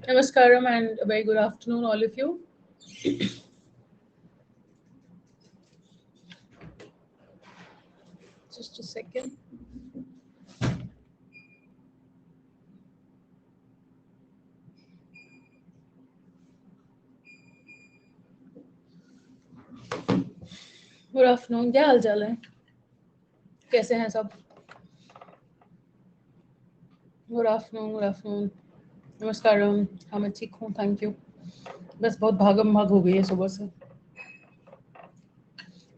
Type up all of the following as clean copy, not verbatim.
Namaskaram and a very good afternoon, all of you. Just a second. Good afternoon, क्या हाल चाल है? कैसे हैं सब? Good afternoon, good afternoon. नमस्कारम, हाँ मैं ठीक हूँ, थैंक यू। बस बहुत भागम भाग हो गई है सुबह से।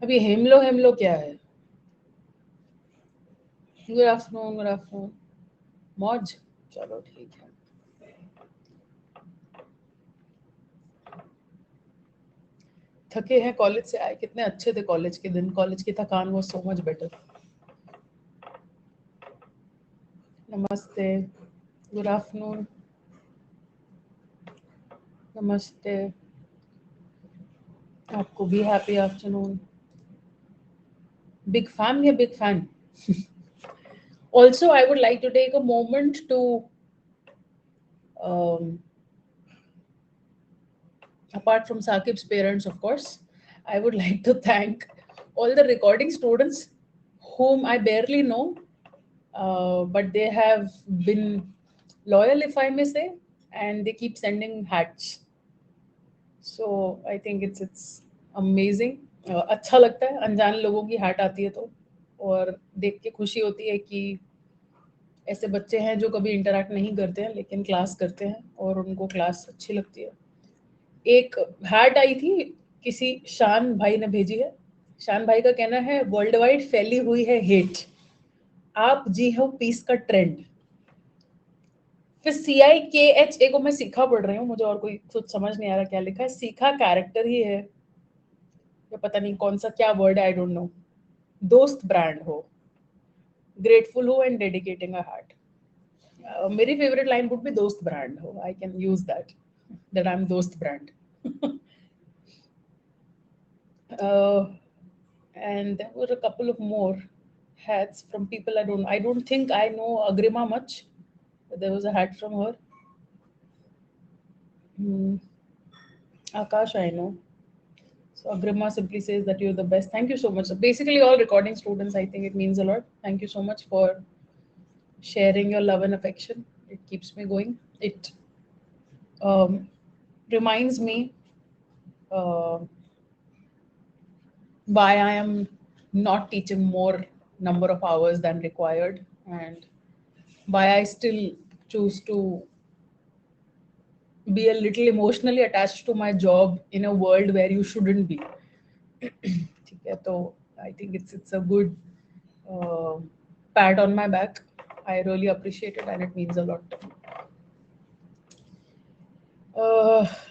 अभी हेमलो हेमलो क्या है? Good afternoon, good afternoon. मौज, चलो ठीक है। थके हैं, कॉलेज से आए, कितने अच्छे थे कॉलेज के दिन। कॉलेज की थकान वो सो मच बेटर। नमस्ते, गुड आफ्टरनून। नमस्ते, आपको भी happy afternoon. Big fan, yeah, big fan. Also, I would like to take a moment to, um, apart from Saqib's parents, of course, I would like to thank all the recording students whom I barely know, but they have been loyal, if I may say, and they keep sending hats. So I think it's amazing. अच्छा लगता है अनजान लोगों की hat आती है तो, और देख के खुशी होती है कि ऐसे बच्चे हैं जो कभी इंटरेक्ट नहीं करते हैं लेकिन क्लास करते हैं और उनको क्लास अच्छी लगती है। एक हैट आई थी, किसी शान भाई ने भेजी है। शान भाई का कहना है वर्ल्ड वाइड फैली हुई है हेट, आप जी हो पीस का ट्रेंड। फिर CIKHA को मैं सीखा पढ़ रही हूँ, मुझे और कोई कुछ समझ नहीं आ रहा क्या लिखा है। सीखा कैरेक्टर ही है या पता नहीं कौन सा क्या वर्ड है, आई डोंट नो। दोस्त ब्रांड हो, ग्रेटफुल हो एंड डेडिकेटिंग अ हार्ट। मेरी फेवरेट लाइन वुड बी दोस्त ब्रांड हो, I can use that I am दोस्त brand. And there were a couple of more hats from people I don't think I know Agrima much, but there was a hat from her. Hmm. Akash I know. So Agrima simply says that you're the best. Thank you so much. So basically all recording students, I think it means a lot. Thank you so much for sharing your love and affection. It keeps me going. It um, reminds me uh, why I am not teaching more number of hours than required, and why I still choose to be a little emotionally attached to my job in a world where you shouldn't be. ठीक है, तो I think it's a good uh, pat on my back. I really appreciate it and it means a lot to me.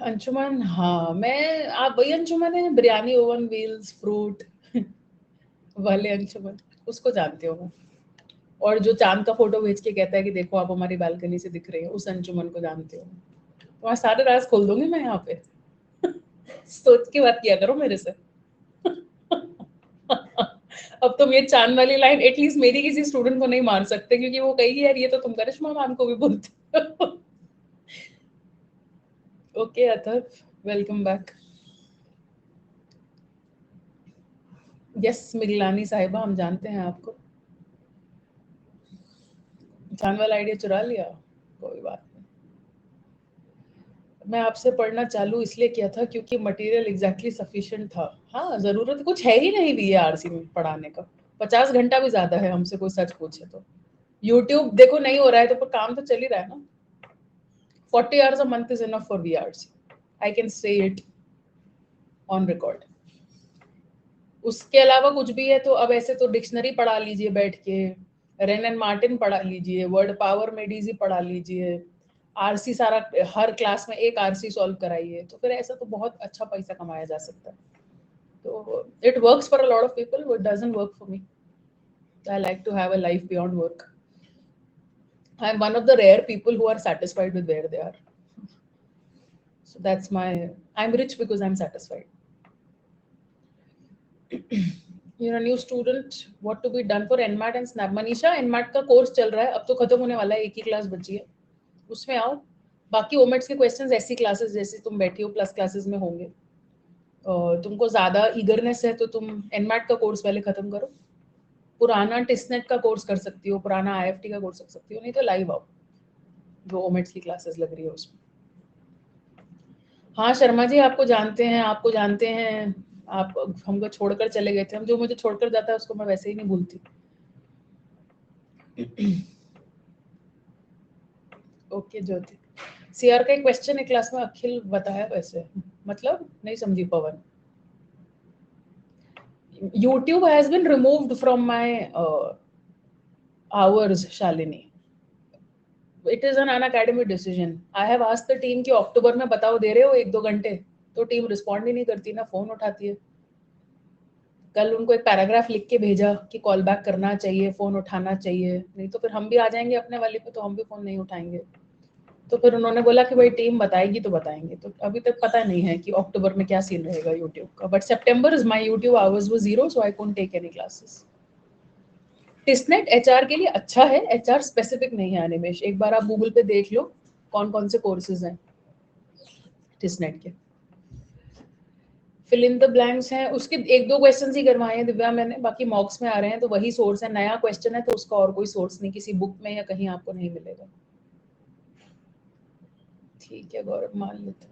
Anshuman, हाँ मैं, आप वही अंशुमन है biryani oven wheels fruit वाले अंशुमन, उसको जानती हूँ मैं। और जो चांद का फोटो भेज के कहता है कि देखो आप हमारी बालकनी से दिख रहे हैं, उस अंशुमन को जानती हूँ। तुम्हारे सारे राज खोल दूंगी मैं यहाँ पे। सोच के बात किया करो मेरे से। अब तुम ये चांद वाली लाइन एटलीस्ट मेरी किसी स्टूडेंट को नहीं मार सकते, क्योंकि वो कहेगी यार ये तो तुम करिश्मा मैम को भी बोलते हो। Okay Atharva, welcome back. Yes Miglani साहिबा, हम जानते हैं आपको। चांद वाला आइडिया चुरा लिया, कोई बात नहीं। मैं आपसे पढ़ना चालू इसलिए किया था क्योंकि मटेरियल एग्जैक्टली सफिशिएंट था। हाँ, जरूरत कुछ है ही नहीं BARC में पढ़ाने का। 50 घंटा भी ज्यादा है हमसे कोई सच पूछे तो। यूट्यूब देखो नहीं हो रहा है तो पर काम तो चल ही रहा है ना। 40 hours a month is enough for BRC. I can say it on record. उसके अलावा कुछ भी है तो अब ऐसे तो डिक्शनरी पढ़ा लीजिए बैठ के, रेन एंड मार्टिन पढ़ा लीजिए, वर्ड पावर में डीजी पढ़ा लीजिए, RC सारा हर क्लास में एक RC सॉल्व कराइए, तो फिर ऐसा तो बहुत अच्छा पैसा कमाया जा सकता है। तो it works for a lot of people, but doesn't work for me. I like to have a life beyond work. I am one of the rare people who are satisfied with where they are. So that's my, I'm rich because I'm satisfied. You're a new student, what to be done for NMAT and SNAP? Manisha, NMAT का course चल रहा है, अब तो खत्म होने वाला है, एक ही क्लास बची है, उसमें आओ। बाकी ओमेट्स के क्वेश्चंस ऐसी क्लासेस जैसे तुम बैठी हो प्लस क्लासेस में होंगे। तुमको ज्यादा ईगरनेस है तो तुम एनमैट का कोर्स पहले खत्म करो, पुराना टिस्नेट का कोर्स कर सकती हो, पुराना आईएफटी का कोर्स कर सकती हो, नहीं तो लाइव आओ जो ओमेट्स की क्लासेस लग रही है उसमें। हाँ शर्मा जी, आपको जानते हैं, आपको जानते हैं, आप हमको छोड़कर चले गए थे। हम जो मुझे छोड़कर जाता है उसको मैं वैसे ही नहीं भूलती। ओके ज्योति, सीआर का एक क्वेश्चन है क्लास में, अखिल बताया वैसे, मतलब नहीं समझी पवन। YouTube has been removed from my hours, Shalini. It is an unacademy decision. I have asked the team कि अक्टूबर में बताओ दे रहे हो 1-2 घंटे, तो टीम रिस्पॉन्ड ही नहीं करती, ना फोन उठाती है। कल उनको एक पैराग्राफ लिख के भेजा कि कॉल बैक करना चाहिए, फोन उठाना चाहिए, नहीं तो फिर हम भी आ जाएंगे अपने वाले पे तो हम भी फोन नहीं उठाएंगे। तो फिर उन्होंने बोला कि भाई टीम बताएगी तो बताएंगे, तो अभी तक पता नहीं है कि अक्टूबर में क्या सीन रहेगा यूट्यूब का। But September is my YouTube hours वो 0, so I couldn't take any classes. TISSNET HR के लिए अच्छा है, एचआर स्पेसिफिक नहीं है अनिमेश, एक बार आप गूगल पे देख लो कौन कौन से कोर्सेज हैं टिस्नेट के। फिल इन द ब्लैंक्स हैं, उसके 1-2 क्वेश्चन ही करवाए हैं दिव्या मैंने, बाकी मॉक्स में आ रहे हैं तो वही सोर्स है। नया क्वेश्चन है तो उसका और कोई सोर्स नहीं, किसी बुक में या कहीं आपको नहीं मिलेगा। ठीक है गौरव, मान लेते हैं।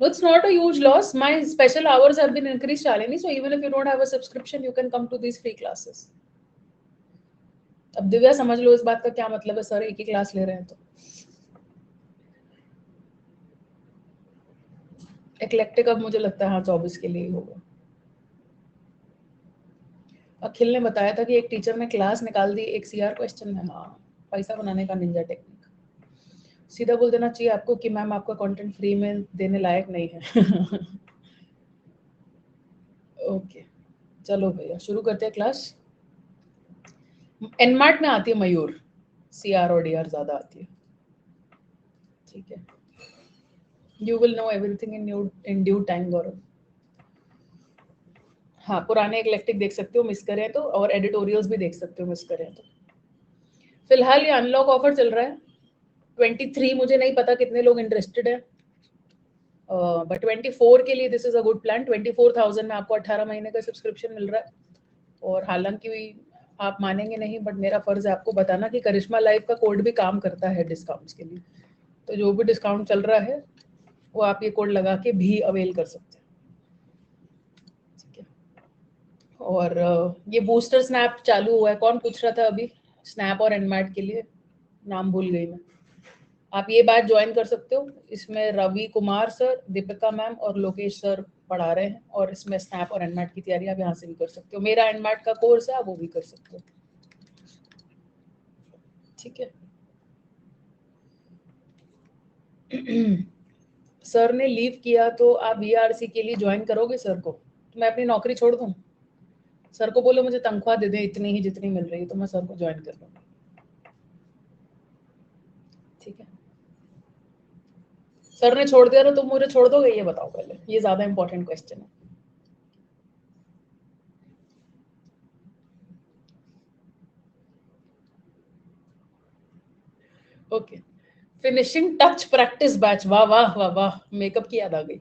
No, it's not a huge loss. My special hours have been increased, Shalini. So even if you don't have a subscription, you can come to these free classes. अब दिव्या समझ लो इस बात का क्या मतलब है, सर एक ही क्लास ले रहे हैं तो। एक्लेक्टिक अब मुझे लगता है हाँ 24 के लिए ही होगा। अखिल ने बताया था कि एक टीचर ने क्लास निकाल दी एक सीआर क्वेश्चन में। हाँ, पैसा बनाने का निंजा टेक्निक। सीधा बोल देना चाहिए आपको कि मैम आपका कंटेंट फ्री में देने लायक नहीं है। ओके चलो भैया शुरू करते हैं क्लास। एनमार्ट में आती है मयूर, सीआर और डीआर ज्यादा आती है। ठीक है, you will know everything in due time Gaurav. हाँ पुराने इक्लेक्टिक देख सकते हो मिस करें तो, और एडिटोरियल्स भी देख सकते हो मिस करें तो। फिलहाल ये अनलॉक ऑफर चल रहा है 23, मुझे नहीं पता कितने लोग इंटरेस्टेड है, बट 24 के लिए this is a good plan. 24,000 में आपको 18 महीने का सब्सक्रिप्शन मिल रहा है। और हालांकि आप मानेंगे नहीं बट मेरा फर्ज है आपको बताना कि करिश्मा लाइव का कोड भी काम करता है डिस्काउंट्स के लिए। तो जो भी डिस्काउंट चल रहा है वो आप ये कोड लगा के भी अवेल कर सकते हैं। ठीक है, और ये बूस्टर स्नैप चालू हुआ है, कौन पूछ रहा था अभी स्नैप और एनमैट के लिए, नाम भूल गई मैं। आप ये बात ज्वाइन कर सकते हो, इसमें रवि कुमार सर, दीपिका मैम और लोकेश सर पढ़ा रहे हैं, और इसमें स्नैप और एनमैट की तैयारी आप यहाँ से भी कर सकते हो। मेरा एनमैट का कोर्स है, आप वो भी कर सकते हो। ठीक है। सर ने लीव किया तो आप बीआरसी के लिए ज्वाइन करोगे सर को? तो मैं अपनी नौकरी छोड़ दूं? सर को बोलो मुझे तनख्वाह दे दे इतनी ही जितनी मिल रही है, तो मैं सर को ज्वाइन कर लूंगी। ठीक है, सर ने छोड़ दिया तो तुम मुझे छोड़ दोगे, ये बताओ पहले, ये ज्यादा इंपॉर्टेंट क्वेश्चन है। Okay, finishing touch practice batch, वाह वाह वाह वाह, मेकअप की याद आ गई।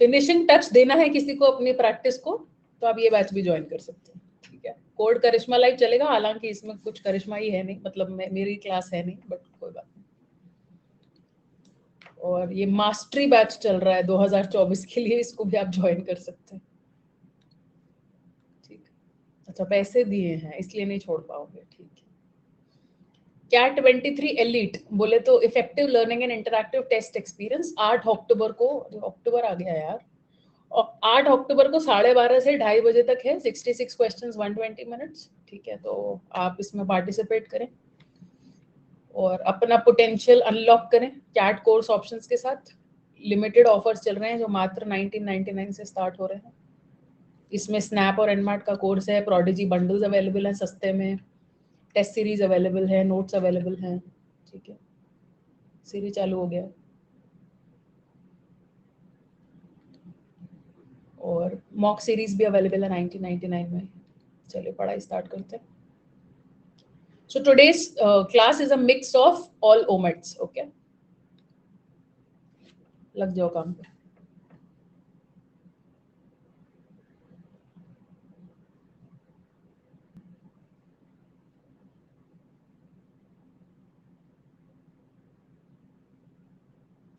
फिनिशिंग टच देना है किसी को अपनी प्रैक्टिस को, तो आप ये बैच भी ज्वाइन कर सकते हैं। ठीक है, कोड करिश्मा लाइव चलेगा, हालांकि इसमें कुछ करिश्मा ही है नहीं, मतलब मेरी क्लास है नहीं, बट कोई बात नहीं। और ये मास्टरी बैच चल रहा है 2024 के लिए, इसको भी आप ज्वाइन कर सकते हैं। ठीक, अच्छा पैसे दिए हैं इसलिए नहीं छोड़ पाओगे, ठीक है। कैट 23 एलिट बोले तो effective learning and interactive test experience 8 अक्टूबर को, अक्टूबर आ गया यार, 8 अक्टूबर को 12:30 से 2:30 बजे तक है। 66 क्वेश्चंस 120 मिनट्स। ठीक है, तो आप इसमें पार्टिसिपेट करें और अपना पोटेंशियल अनलॉक करें कैट कोर्स ऑप्शंस के साथ। लिमिटेड ऑफर्स चल रहे हैं जो मात्र 1999 से स्टार्ट हो रहे हैं। इसमें स्नैप और एनमार्ट का कोर्स है, प्रोडिजी बंडल्स अवेलेबल हैं सस्ते में, टेस्ट सीरीज अवेलेबल है, नोट्स अवेलेबल हैं। ठीक है, सीरीज चालू हो गया और मॉक सीरीज भी अवेलेबल है 1999 में। चलिए पढ़ाई स्टार्ट करते हैं। So today's class is a mix of all OMETs, okay? लग जाओ काम पे।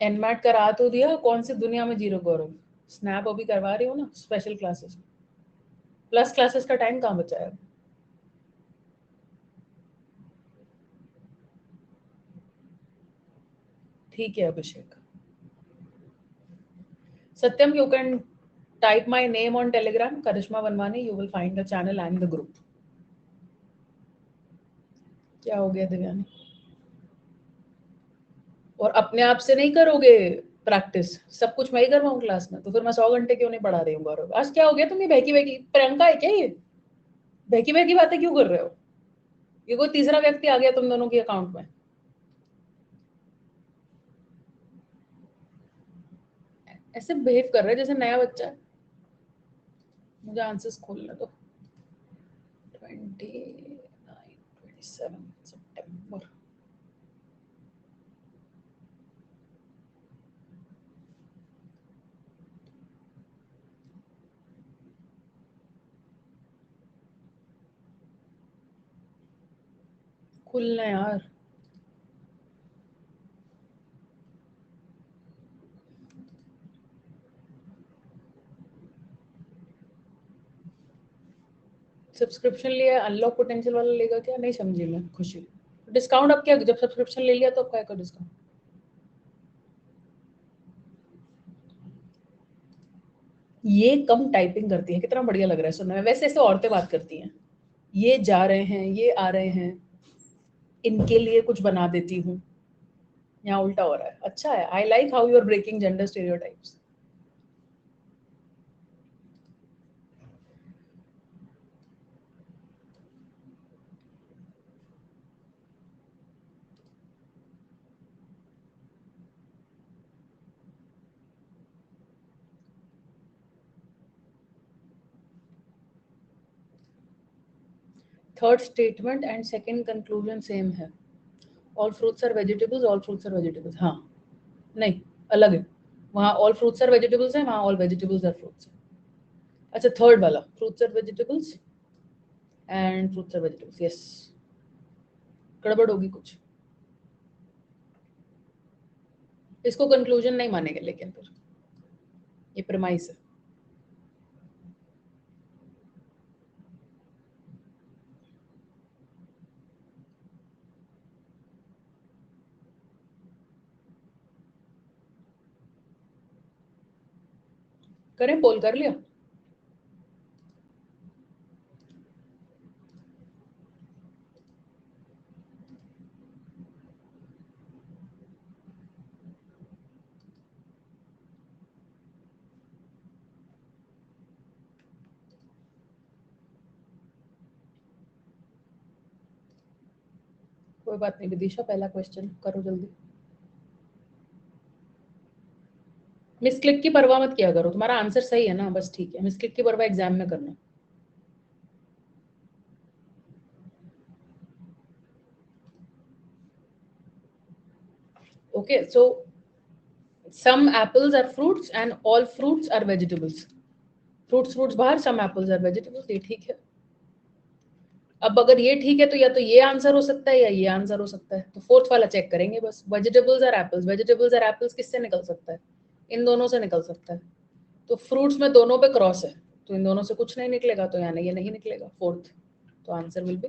एनमैट करा तो दिया, कौन सी दुनिया में जीरो गौरव? स्नैप अभी करवा रही हो ना स्पेशल क्लासेस, प्लस क्लासेस का टाइम कहाँ बचा है? ठीक है अभिषेक। सत्यम, you can type my name on Telegram, Karishma Vanwani. You will find the channel and the group. क्या हो गया दिव्यानी? और अपने आप से नहीं करोगे प्रैक्टिस? सब कुछ मैं ही करवाऊँ क्लास में, तो फिर मैं 100 घंटे क्यों नहीं पढ़ा रही हूँ गौरव? आज क्या हो गया? तुम ये बहकी बहकी प्रियंका है क्या? ये बहकी बहकी बातें क्यों कर रहे हो? ये कोई तीसरा व्यक्ति आ गया तुम दोनों के अकाउंट में? ऐसे बिहेव कर रहे हैं जैसे नया बच्चा है। मुझे आंसर्स खोलने दो। 27 सितंबर। खुलना यार। सब्सक्रिप्शन लिया, अनलॉक पोटेंशियल वाला लेगा क्या? नहीं समझी मैं खुशी। डिस्काउंट अब क्या, जब सब्सक्रिप्शन ले लिया तो अब क्या का डिस्काउंट? ये कम टाइपिंग करती है, कितना बढ़िया लग रहा है सुनने में। वैसे ऐसे औरतें बात करती हैं, ये जा रहे हैं, ये आ रहे हैं, इनके लिए कुछ बना देती हूँ। यहाँ उल्टा हो रहा है। अच्छा है। I like how you are breaking gender stereotypes. Third statement and second conclusion same है। All fruits are vegetables, all fruits are vegetables. हाँ, नहीं, अलग है। वहाँ ऑल फ्रूट्स आर वेजिटेबल्स है, वहाँ ऑल वेजिटेबल्स आर फ्रूट्स है। अच्छा, थर्ड वाला fruits are vegetables and fruits are vegetables, yes. गड़बड़ होगी कुछ। इसको कंक्लूजन नहीं मानेंगे लेकिन फिर ये प्रेमाइस है। करें, पोल कर लिया? कोई बात नहीं विदिशा, पहला क्वेश्चन करो जल्दी। मिस क्लिक की परवाह मत किया करो, तुम्हारा आंसर सही है ना, बस ठीक है। मिस क्लिक की परवाह एग्जाम में करना। Okay, so some apples are fruits and all fruits are vegetables. Fruits fruits बाहर, सम एप्पल्स आर वेजिटेबल्स, ये ठीक है। अब अगर ये ठीक है तो या तो ये आंसर हो सकता है या ये आंसर हो सकता है, तो फोर्थ वाला चेक करेंगे बस। Vegetables are apples, vegetables are apples किससे निकल सकता है? इन दोनों से निकल सकता है। तो फ्रूट्स में दोनों पे क्रॉस है, तो इन दोनों से कुछ नहीं निकलेगा, तो यानी ये नहीं निकलेगा फोर्थ। तो answer will be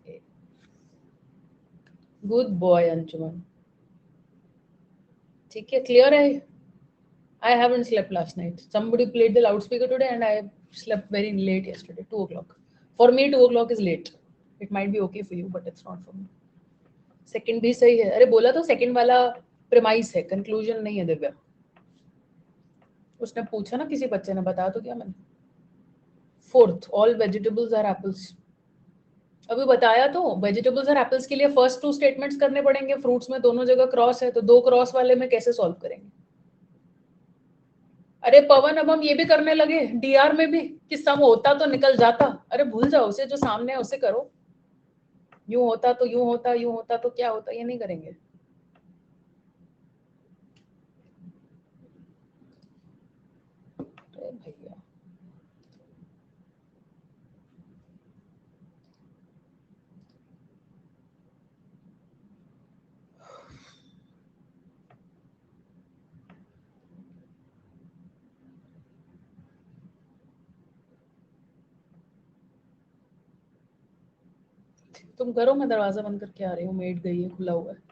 A. Good boy Anshuman. ठीक है, क्लियर है। I haven't slept last night. Somebody played the loudspeaker today and I slept very late yesterday, 2 o'clock. For me, 2 o'clock is late. It might be okay for you, but it's not for me. Second भी सही है। अरे बोला तो second वाला premise है, conclusion नहीं है दिव्या। उसने पूछा ना, किसी बच्चे ने, बता तो क्या मैंने। Fourth, all vegetables are apples. अभी बताया तो, वेजिटेबल्स और एप्पल्स के लिए फर्स्ट 2 स्टेटमेंट्स करने पड़ेंगे। फ्रूट्स में दोनों जगह क्रॉस है, तो 2 क्रॉस वाले में कैसे सॉल्व करेंगे? अरे पवन, अब हम ये भी करने लगे डीआर में भी कि सम होता तो निकल जाता। अरे भूल जाओ उसे, जो सामने है उसे करो। यूं होता तो यूं होता, यूं होता तो क्या होता, ये नहीं करेंगे। अरे भैया तुम करो, मैं दरवाजा बंद करके आ रही हूँ, मेड गई है, खुला हुआ है।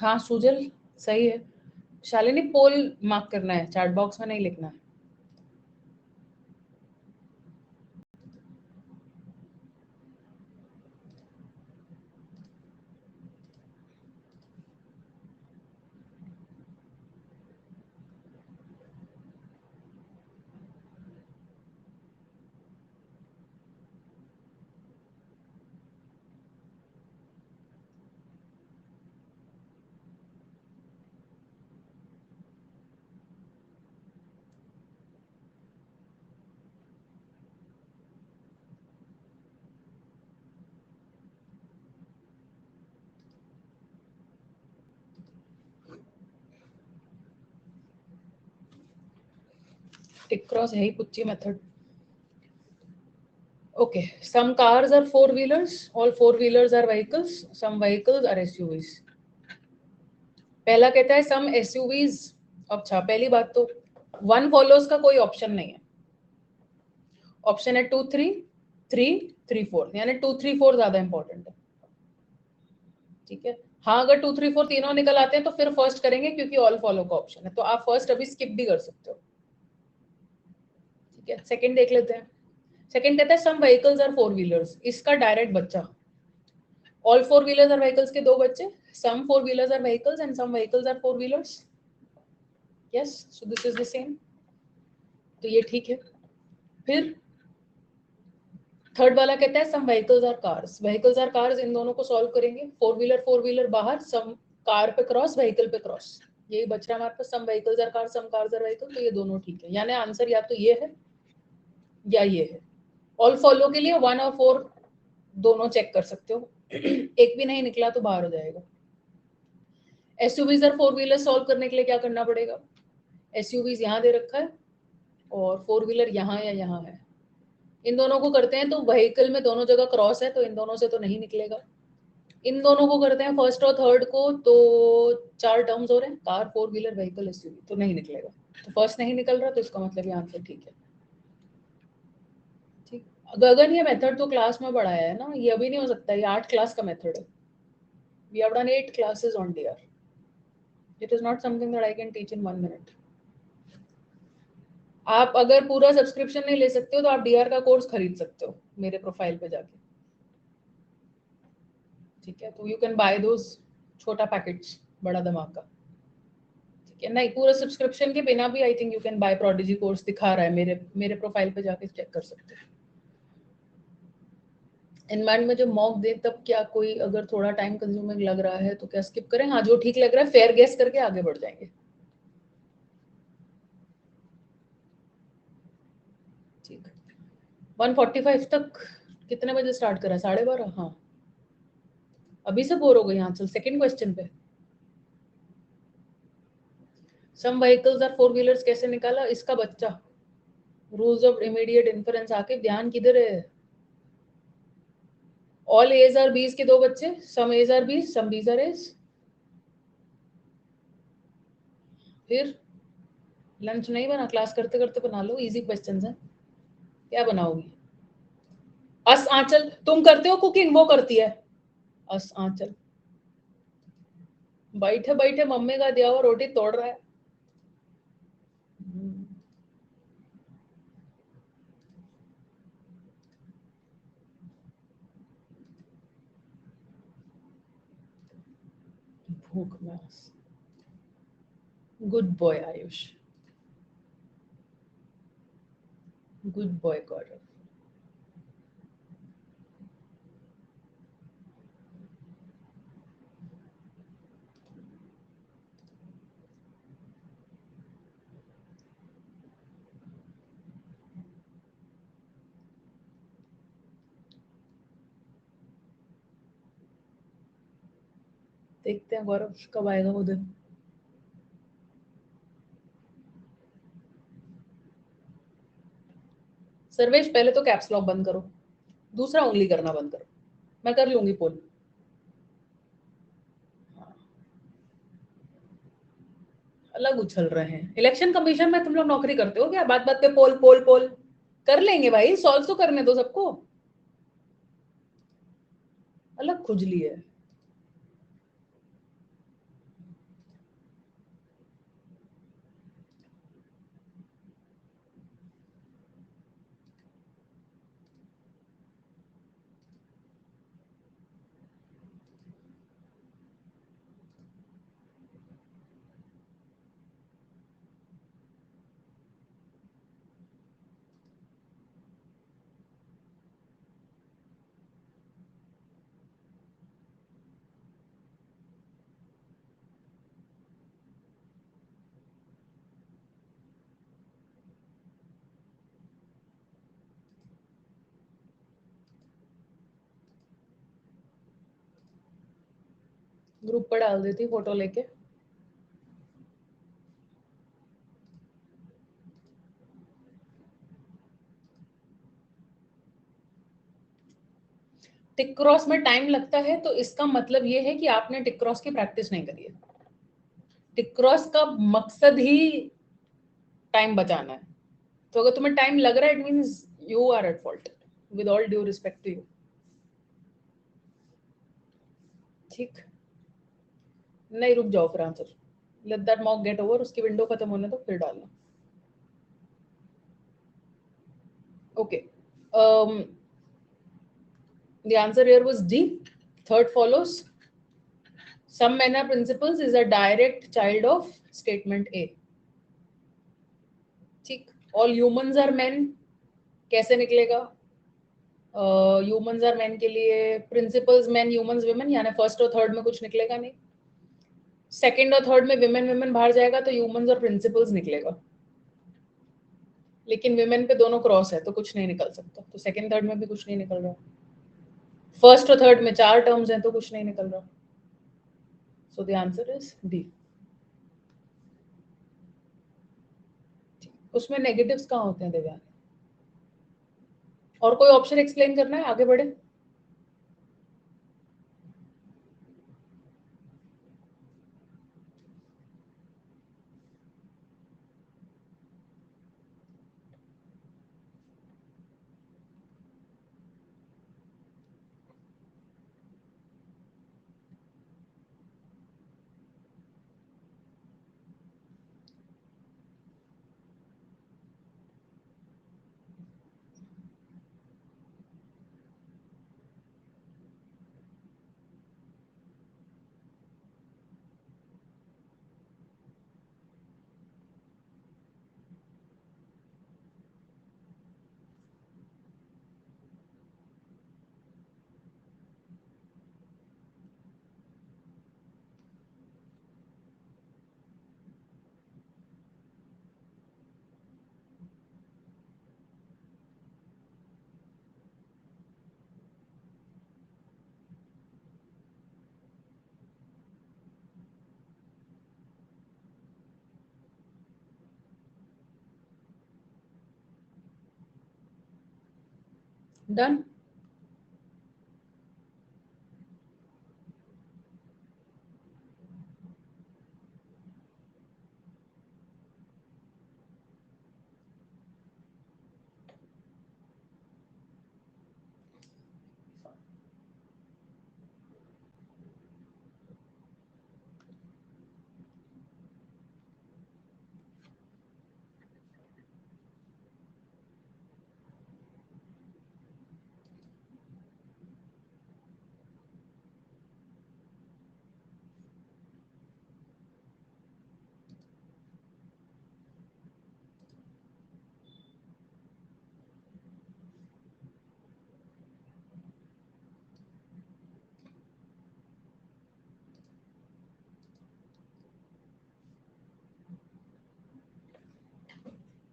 हाँ सुजल, सही है। शालिनी, पोल मार्क करना है, चैट बॉक्स में नहीं लिखना है। टिक क्रॉस है ही पुच्ची method. Okay, some cars are four wheelers, all four wheelers are vehicles, some vehicles are SUVs. पहला कहता है some SUVs। अच्छा, पहली बात तो वन फॉलोज का कोई ऑप्शन नहीं है। ऑप्शन है 2 3 3 3 4, यानी 2 3 4 ज्यादा इंपॉर्टेंट है। ठीक है, हाँ अगर 2 3 4 तीनों निकल आते हैं तो फिर फर्स्ट करेंगे, क्योंकि ऑल फॉलो का ऑप्शन है, तो आप फर्स्ट अभी स्किप भी कर सकते हो। ठीक है, सेकंड देख लेते हैं। सेकंड कहता है some vehicles are four wheelers, इसका डायरेक्ट बच्चा। All four wheelers are vehicles के दो बच्चे, some four wheelers are vehicles and some vehicles are four wheelers. Yes, so this is the same, तो ये ठीक है। फिर थर्ड वाला कहता है some vehicles are cars, vehicles are cars, इन दोनों को सॉल्व करेंगे। फोर व्हीलर बाहर, सम कार पे क्रॉस, व्हीकल पे क्रॉस, यही बच रहा है हमारे पास। Some vehicles are cars, some cars are vehicle, तो ये दोनों ठीक है, यानी आंसर या तो ये है या ये है। ऑल फॉलो के लिए 1 और 4 दोनों चेक कर सकते हो। एक भी नहीं निकला तो बाहर हो जाएगा। एसयूवीज और फोर व्हीलर सॉल्व करने के लिए क्या करना पड़ेगा? एसयूवीज यहाँ दे रखा है और फोर व्हीलर यहाँ या यहाँ है, इन दोनों को करते हैं तो व्हीकल में दोनों जगह क्रॉस है, तो इन दोनों से तो नहीं निकलेगा। इन दोनों को करते हैं फर्स्ट और थर्ड को, तो 4 टर्म्स हो रहे हैं, car four wheeler vehicle SUV, तो नहीं निकलेगा। तो फर्स्ट नहीं निकल रहा, तो इसका मतलब ये आंसर ठीक है। ठीक, गगन ये मेथड तो क्लास में पढ़ाया है ना, ये अभी नहीं हो सकता, ये 8 क्लास का मेथड है। We have done 8 classes on DR. It is not something that I can teach in 1 minute. आप अगर पूरा सब्सक्रिप्शन नहीं ले सकते हो तो आप डीआर का कोर्स खरीद सकते हो मेरे प्रोफाइल पे जाके। ठीक है, तो यू कैन बाय दोस छोटा पैकेट्स, बड़ा धमाका। ठीक है, नहीं पूरा सब्सक्रिप्शन के बिना भी I think you can buy prodigy course, दिखा रहा है मेरे प्रोफाइल पे जाके चेक कर सकते हो। इन माइंड में जो मॉक दे तब क्या कोई अगर थोड़ा टाइम कंज्यूमिंग लग रहा है तो क्या स्किप करें? हाँ, जो ठीक लग रहा है फेयर गेस करके आगे बढ़ जाएंगे। ठीक, 1:45 तक कितने बजे स्टार्ट करा? 12:30। हाँ, अभी से बोर हो गई। हाँ चल, सेकंड क्वेश्चन पे। सम व्हीकल्स आर फोर व्हीलर्स कैसे निकाला? इसका बच्चा, रूल्स ऑफ इमीडिएट इन्फरेंस। आके ध्यान किधर है? ऑल एज आर बीस के दो बच्चे, सम एज आर बीस, सम बीस आर एज। फिर लंच नहीं बना, क्लास करते करते बना लो, इजी क्वेश्चंस हैं। क्या बनाओगी? अस आंचल, तुम करते हो कुकिंग, वो करती है। अस आंचल बैठे बैठे मम्मी का दिया हुआ रोटी तोड़ रहा है। भूख मास। Good bye Ayush, good bye Gaurav. देखते हैं गौरव कब आएगा वो दिन। सर्वेश पहले तो कैप्स लॉक बंद करो, दूसरा उंगली करना बंद करो। मैं कर लूंगी पोल। अलग उछल रहे हैं। इलेक्शन कमीशन में तुम लोग नौकरी करते हो क्या? बात बात पे पोल पोल पोल। कर लेंगे भाई, सॉल्व तो करने दो सबको। अलग खुजली है। ग्रुप पर डाल देती फोटो लेके। टिक क्रॉस में टाइम लगता है तो इसका मतलब ये है कि आपने टिक क्रॉस की प्रैक्टिस नहीं करी है। टिक क्रॉस का मकसद ही टाइम बचाना है। तो अगर तुम्हें टाइम लग रहा है, it means you are at fault, with all due respect to you. ठीक, नहीं रुक जाओ फिर answer. Let that mock get over, उसकी विंडो खत्म होने तो फिर डालना। Okay, the answer here was D. Third follows. Some men are principles is a direct child of statement A. ठीक, all humans are men कैसे निकलेगा? ह्यूमंस आर मैन के लिए प्रिंसिपल्स मैन ह्यूमंस विमेन, यानी फर्स्ट और third में कुछ निकलेगा नहीं। सेकंड और थर्ड में विमेन विमेन बाहर जाएगा तो ह्यूमंस और प्रिंसिपल्स निकलेगा। लेकिन विमेन पे दोनों क्रॉस है तो कुछ नहीं निकल सकता, तो सेकंड थर्ड में भी कुछ नहीं निकल रहा। फर्स्ट और थर्ड में चार टर्म्स हैं तो कुछ नहीं निकल रहा। So the answer is D. उसमें नेगेटिव्स कहाँ होते हैं दिव्या? और कोई ऑप्शन एक्सप्लेन करना है, आगे बढ़े। डन।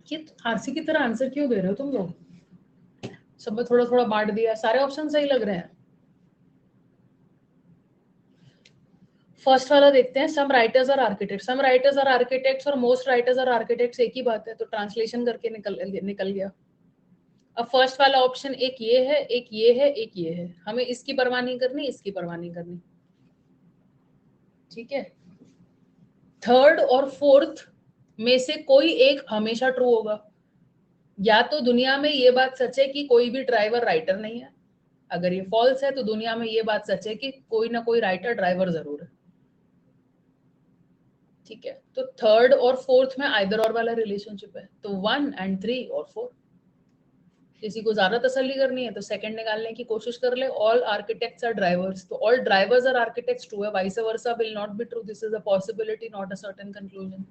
ये आरसी की तरह आंसर क्यों दे रहे हो तुम लोग? सब में थोड़ा थोड़ा बांट दिया, सारे ऑप्शन सही लग रहे हैं। फर्स्ट वाला देखते हैं, some writers are architects. Some writers are architects और मोस्ट राइटर्स आर आर्किटेक्ट्स एक ही बात है, तो ट्रांसलेशन करके निकल गया। अब फर्स्ट वाला ऑप्शन एक ये है, एक ये है, एक ये है, हमें इसकी परवाह नहीं करनी, इसकी परवाह नहीं करनी, ठीक है। थर्ड और फोर्थ में से कोई एक हमेशा ट्रू होगा। या तो दुनिया में ये बात सच है कि कोई भी ड्राइवर राइटर नहीं है, अगर ये फॉल्स है तो दुनिया में ये बात सच है कि कोई ना कोई राइटर ड्राइवर जरूर है, ठीक है। तो थर्ड और फोर्थ में आइदर और वाला रिलेशनशिप है, तो 1 और 3 और 4। किसी को ज्यादा तसल्ली करनी है तो सेकंड निकालने की कोशिश कर ले। ऑल आर्किटेक्ट्स आर ड्राइवर्स, तो all drivers are architects true है, vice versa will not be true, this is a possibility not a certain conclusion.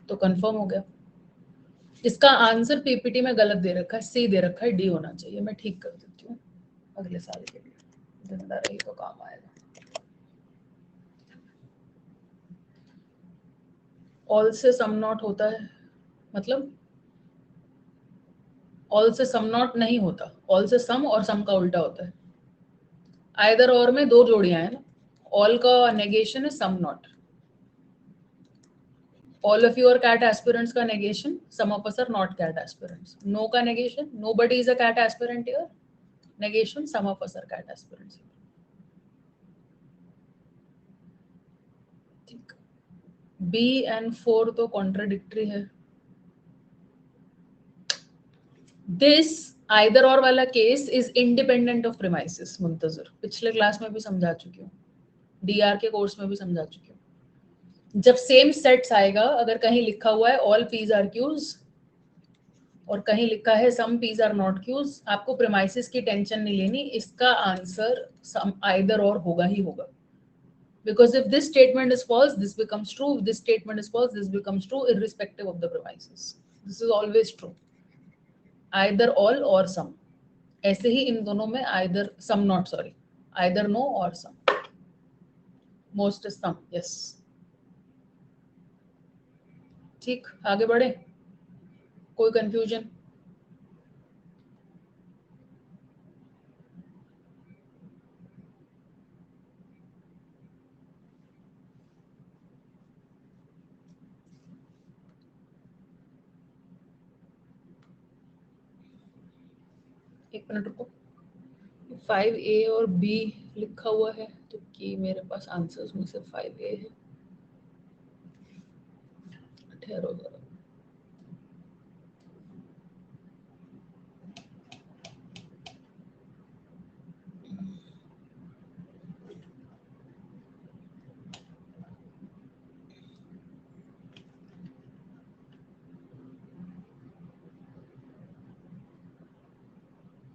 तो कंफर्म हो गया। इसका आंसर पीपीटी में गलत दे रखा है, सी दे रखा है, डी होना चाहिए। मैं ठीक कर देती हूँ अगले साल के लिए, जिंदा रही तो काम आएगा। ऑल से सम नॉट होता है, मतलब ऑल से सम नॉट नहीं होता, ऑल से सम और सम का उल्टा होता है। आइदर और में दो जोड़ियां हैं ना, ऑल का नेगेशन है some not. All of your CAT aspirants का negation, some of us are not CAT aspirants. No का negation, nobody is a CAT aspirant here, negation some of us are CAT aspirants. ठीक, B and 4 तो contradictory है। This either or वाला case is independent of premises. Muntazar पिछले class में भी समझा चुकी हूँ, डीआर के कोर्स में भी समझा चुकी हूँ। जब सेम सेट्स आएगा, अगर कहीं लिखा हुआ है ऑल पीज आर क्यूज और कहीं लिखा है सम पीज आर नॉट क्यूज, आपको प्रीमाइसेस की टेंशन नहीं लेनी, इसका आंसर सम आइदर और होगा ही होगा। Because if this statement is false, this becomes true. If this statement is false, this becomes true, irrespective of the premises. This is always true. Either all or some. ऐसे ही इन दोनों में either some not sorry, either no or some. Most is some, yes. ठीक, आगे बढ़े, कोई confusion? एक minute रुको। 5A और B लिखा हुआ है, तो कि मेरे पास आंसर्स में से 5A है। ठहरो जरा,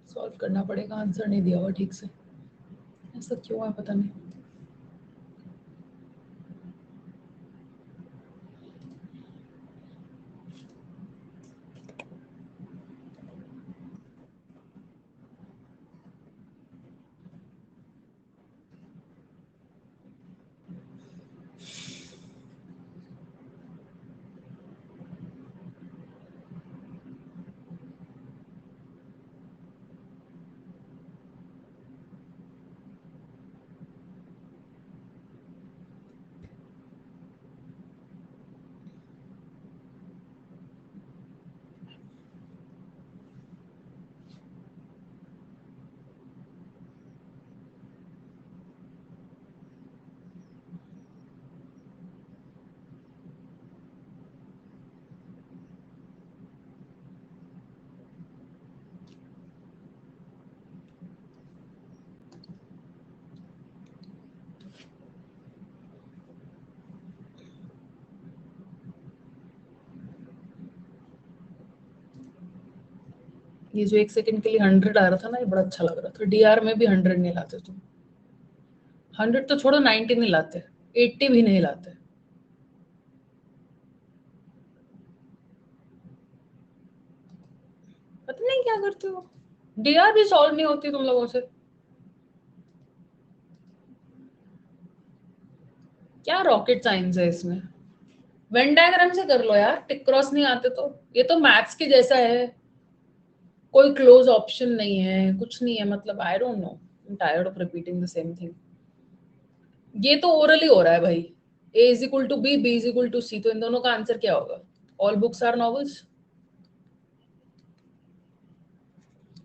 सॉल्व करना पड़ेगा, आंसर नहीं दिया हुआ ठीक से, ऐसा क्यों है पता नहीं। ये जो 1 सेकंड के लिए 100 आ रहा था ना, ये बड़ा अच्छा लग रहा था। डीआर में भी 100 नहीं लाते तुम, 100 तो छोड़ो, 90 नहीं लाते, 80 भी नहीं लाते। पता नहीं क्या करते हो, डीआर भी सॉल्व नहीं होती तुम लोगों से, क्या रॉकेट साइंस है इसमें? वेन डायग्राम से कर लो यार, टिक क्रॉस नहीं आते तो। ये तो मैथ्स के जैसा है, कोई क्लोज ऑप्शन नहीं है, कुछ नहीं है, मतलब I don't know, I am tired of repeating the same thing. ये तो ओरली हो रहा है भाई, A is equal to B, B is equal to C, तो इन दोनों का आंसर क्या होगा? All books are novels.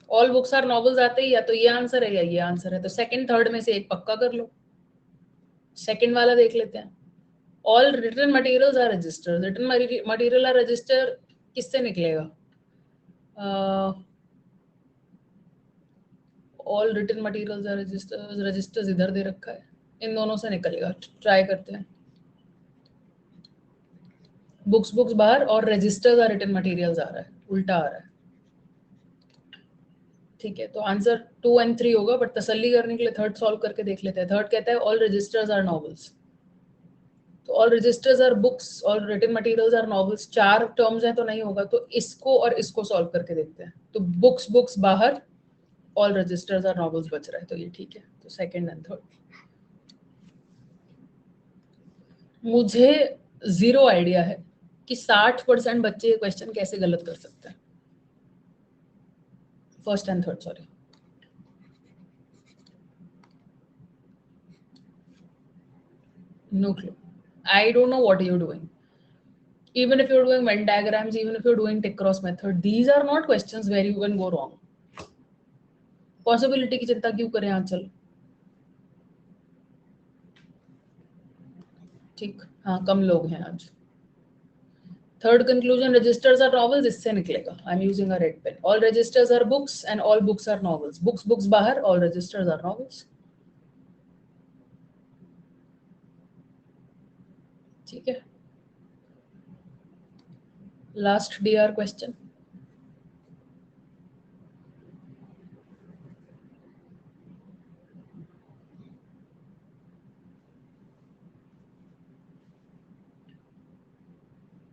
All books are novels आते ही या तो ये आंसर है या ये आंसर है, तो सेकंड थर्ड में से एक पक्का कर लो। सेकंड वाला देख लेते हैं। All written materials are register, written material are register किससे निकलेगा? All written materials are registers, registers इधर दे रखा है, इन दोनों से निकलेगा, ट्राई करते हैं। बुक्स बुक्स बाहर और रजिस्टर्स आर रिटन मटेरियल्स आ रहा है, उल्टा आ रहा है। ठीक है, तो आंसर 2 और 3 होगा, बट तसल्ली करने के लिए थर्ड सॉल्व करके देख लेते हैं। थर्ड कहता है ऑल रजिस्टर्स आर नॉवेल्स, तो all registers are books, all written materials are novels, चार टर्म्स हैं तो नहीं होगा, तो इसको और इसको सॉल्व करके देखते हैं। तो बुक्स बुक्स बाहर, ऑल रजिस्टर्स आर नॉवेल्स बच रहा है, तो ये ठीक है। तो सेकंड एंड थर्ड। मुझे जीरो आइडिया है कि 60% बच्चे ये क्वेश्चन कैसे गलत कर सकते हैं, first and third, sorry. No clue. I don't know what you're doing. Even if you're doing Venn diagrams, even if you're doing tick cross method, these are not questions where you can go wrong. Possibility की चिंता क्यों करें आंचल? ठीक, हाँ कम लोग हैं आज। Third conclusion, registers are novels, इससे निकलेगा। I am using a red pen. All registers are books and all books are novels, books books बाहर, ऑल रजिस्टर्स आर नॉवेल्स। ठीक है, last DR question.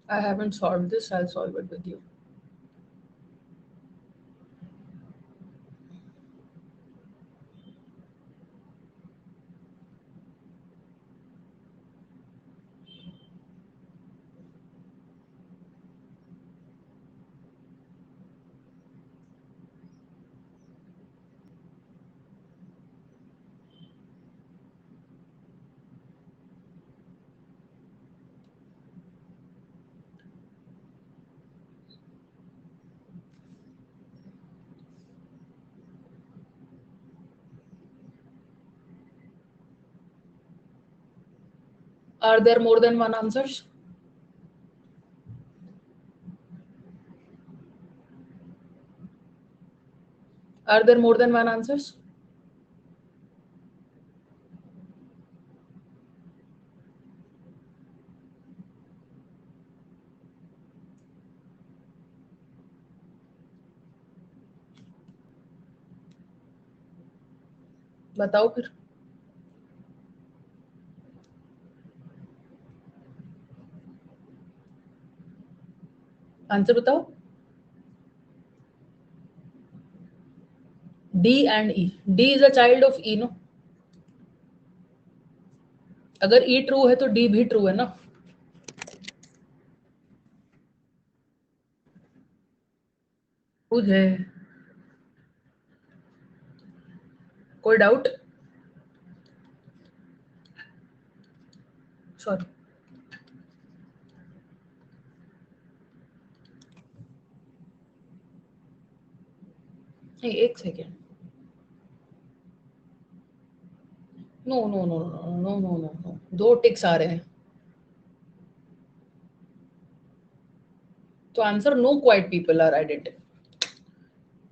I haven't solved this, I'll solve it with you. Are there more than one answers? Are there more than one answers? बताओ फिर, answer बताओ। D and E. D is a child of E, no? अगर E true है तो D भी true है ना? मुझे कोई डाउट? सॉरी, नहीं एक second. No no no no no no no no, दो टिक्स आ रहे हैं, तो answer no quiet people are identified,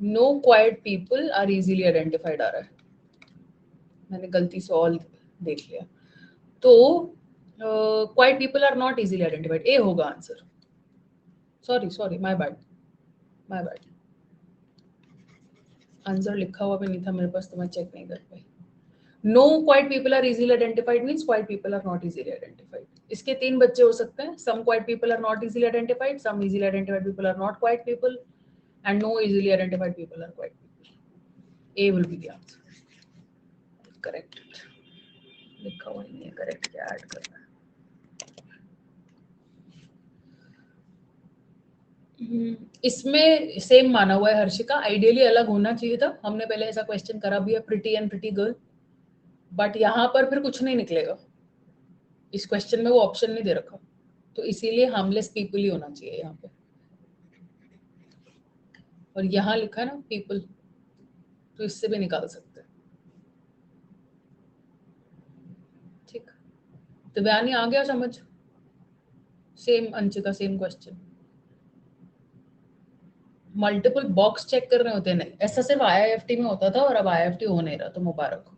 no quiet people are easily identified आ रहा है। मैंने गलती से ऑल देख लिया, तो quiet people are not easily identified, A होगा answer. Sorry sorry, my bad, my bad. Answer लिखा हुआ भी नहीं था मेरे पास, तो मैं चेक नहीं कर पाई। No quiet people are easily identified means quiet people are not easily identified. इसके तीन बच्चे हो सकते हैं, some quiet people are not easily identified, some easily identified people are not quiet people, and no easily identified people are quiet people. A will be the answer. Correct, लिखा हुआ नहीं है, करेक्ट क्या ऐड करना है। इसमें same माना हुआ है हर्षिका, आइडियली अलग होना चाहिए था, हमने पहले ऐसा क्वेश्चन करा भी है, pretty and pretty girl, but यहाँ पर फिर कुछ नहीं निकलेगा, इस क्वेश्चन में वो ऑप्शन नहीं दे रखा, तो इसीलिए हार्मलेस पीपल ही होना चाहिए यहाँ पे, और यहाँ लिखा है ना पीपल, तो इससे भी निकाल सकते हैं। ठीक, तो बयानी आ गया समझ, same Anshika same question, multiple box check करने होते हैं, नहीं ऐसा सिर्फ आईआईएफटी में होता था और अब आईआईएफटी हो नहीं रहा, तो मुबारक हो,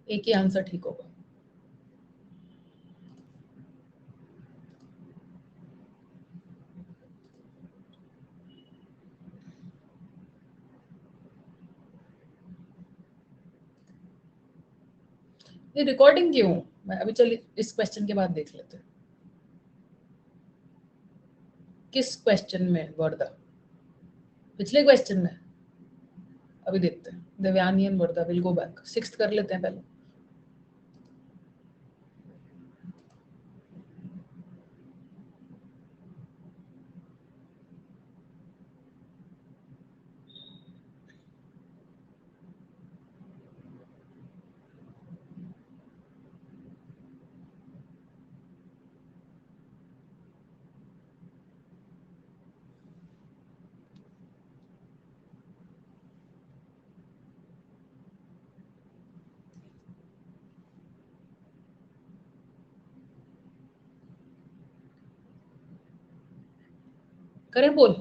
एक ही आंसर ठीक होगा। ये रिकॉर्डिंग क्यों, मैं अभी चलिए इस क्वेश्चन के बाद देख लेते हैं। किस क्वेश्चन में वर्दा, पिछले क्वेश्चन में, अभी देखते हैं। Devyani and Varda, will go back, sixth कर लेते हैं पहले। करें बोल,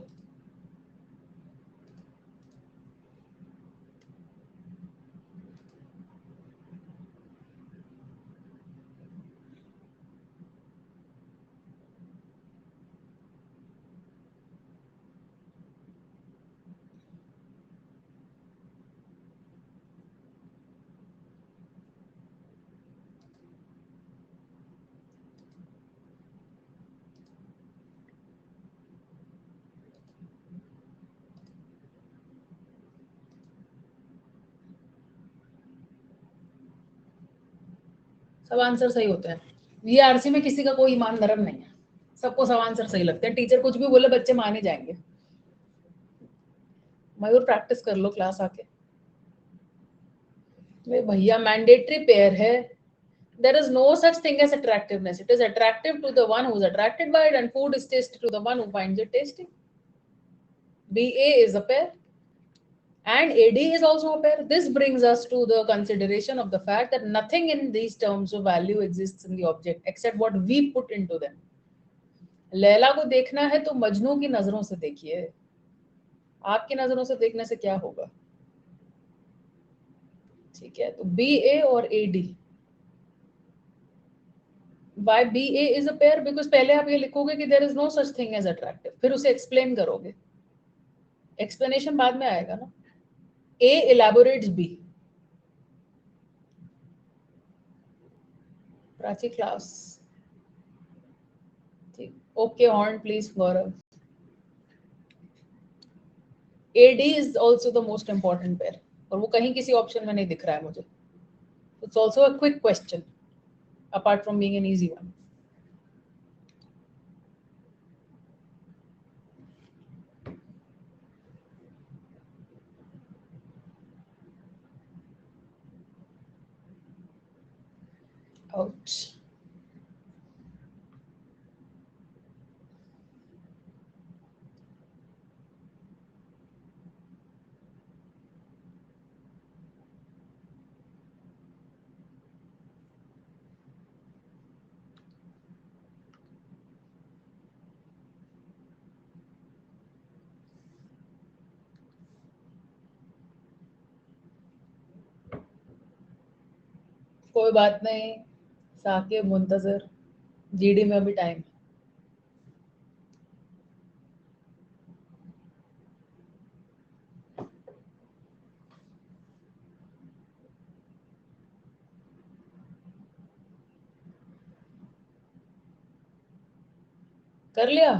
सब आंसर सही होते हैं, वीआरसी में किसी का कोई ईमान नरम नहीं है, सबको सब आंसर सही लगते हैं, टीचर कुछ भी बोले बच्चे माने जाएंगे। मयूर प्रैक्टिस कर लो क्लास आके, वे भैया मैंडेटरी पेयर है, there is no such thing as attractiveness, it is attractive to the one who is attracted by it, and food is tasty to the one who finds it tasty. BA is a pair and AD is also a pair. This brings us to the consideration of the fact that nothing in these terms of value exists in the object except what we put into them. Laila को देखना है तो मजनू की नजरों से देखिए, आपकी नजरों से देखने से क्या होगा। ठीक है, तो BA और AD, why BA is a pair, because पहले आप ये लिखोगे कि there is no such thing as attractive, फिर उसे एक्सप्लेन करोगे, एक्सप्लेनेशन बाद में आएगा ना। A elaborates B, Prachi class, ठीक, okay horn please Gaurav. AD is also the most important pair, और वो कहीं किसी ऑप्शन में नहीं दिख रहा है मुझे, it's also a quick question apart from being an easy one. Ouch. कोई बात नहीं, साकिब मुंतजर, जीडी में अभी टाइम, कर लिया।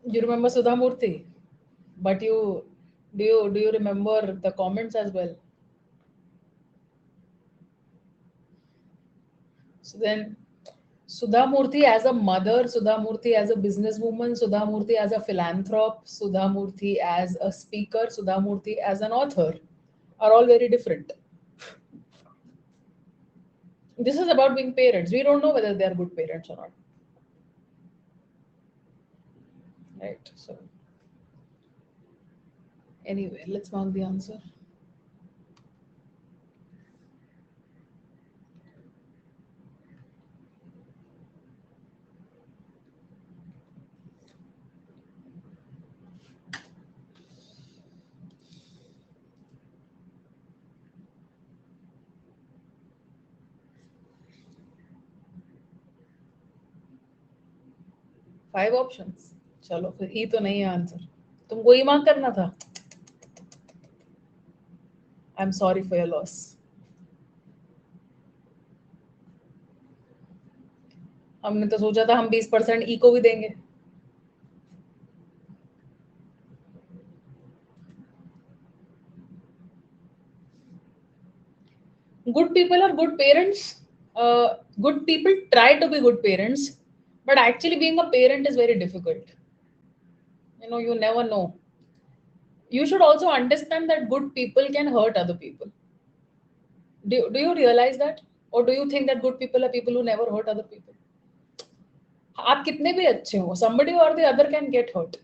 You remember Sudha Murthy, but you do you remember the comments as well? So then Sudha Murthy as a mother, Sudha Murthy as a businesswoman, Sudha Murthy as a philanthrop, Sudha Murthy as a speaker, Sudha Murthy as an author are all very different. This is about being parents. We don't know whether they are good parents or not. Right. So anyway, let's mark the answer. Five options. चलो फिर ई तो नहीं है answer. तुमको ई mark करना था. I am sorry for your loss. हमने तो सोचा था हम 20% ई को भी देंगे. Good people are good parents. Good people try to be good parents, but actually being a parent is very difficult. You never know. You should also understand that good people can hurt other people. Do you realize that? Or do you think that good people are people who never hurt other people? आप कितने भी अच्छे हो, somebody or the other can get hurt.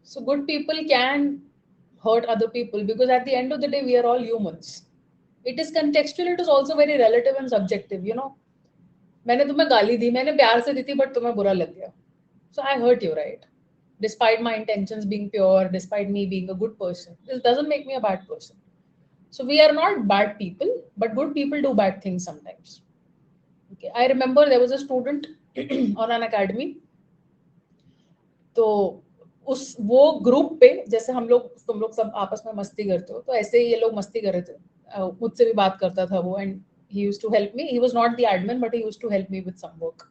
So good people can hurt other people because at the end of the day we are all humans. It is contextual, it is also very relative and subjective, मैंने तुम्हें गाली दी, मैंने प्यार से दी थी, but तुम्हें बुरा लग गया. So I hurt you, right? Despite my intentions being pure, despite me being a good person, this doesn't make me a bad person. So we are not bad people, but good people do bad things sometimes. Okay, I remember there was a student on an academy. तो वो group पे जैसे तुम लोग सब आपस में मस्ती करते हो, तो ऐसे ही ये लोग मस्ती कर रहे थे. मुझसे भी बात करता था वो, and he used to help me. He was not the admin, but he used to help me with some work.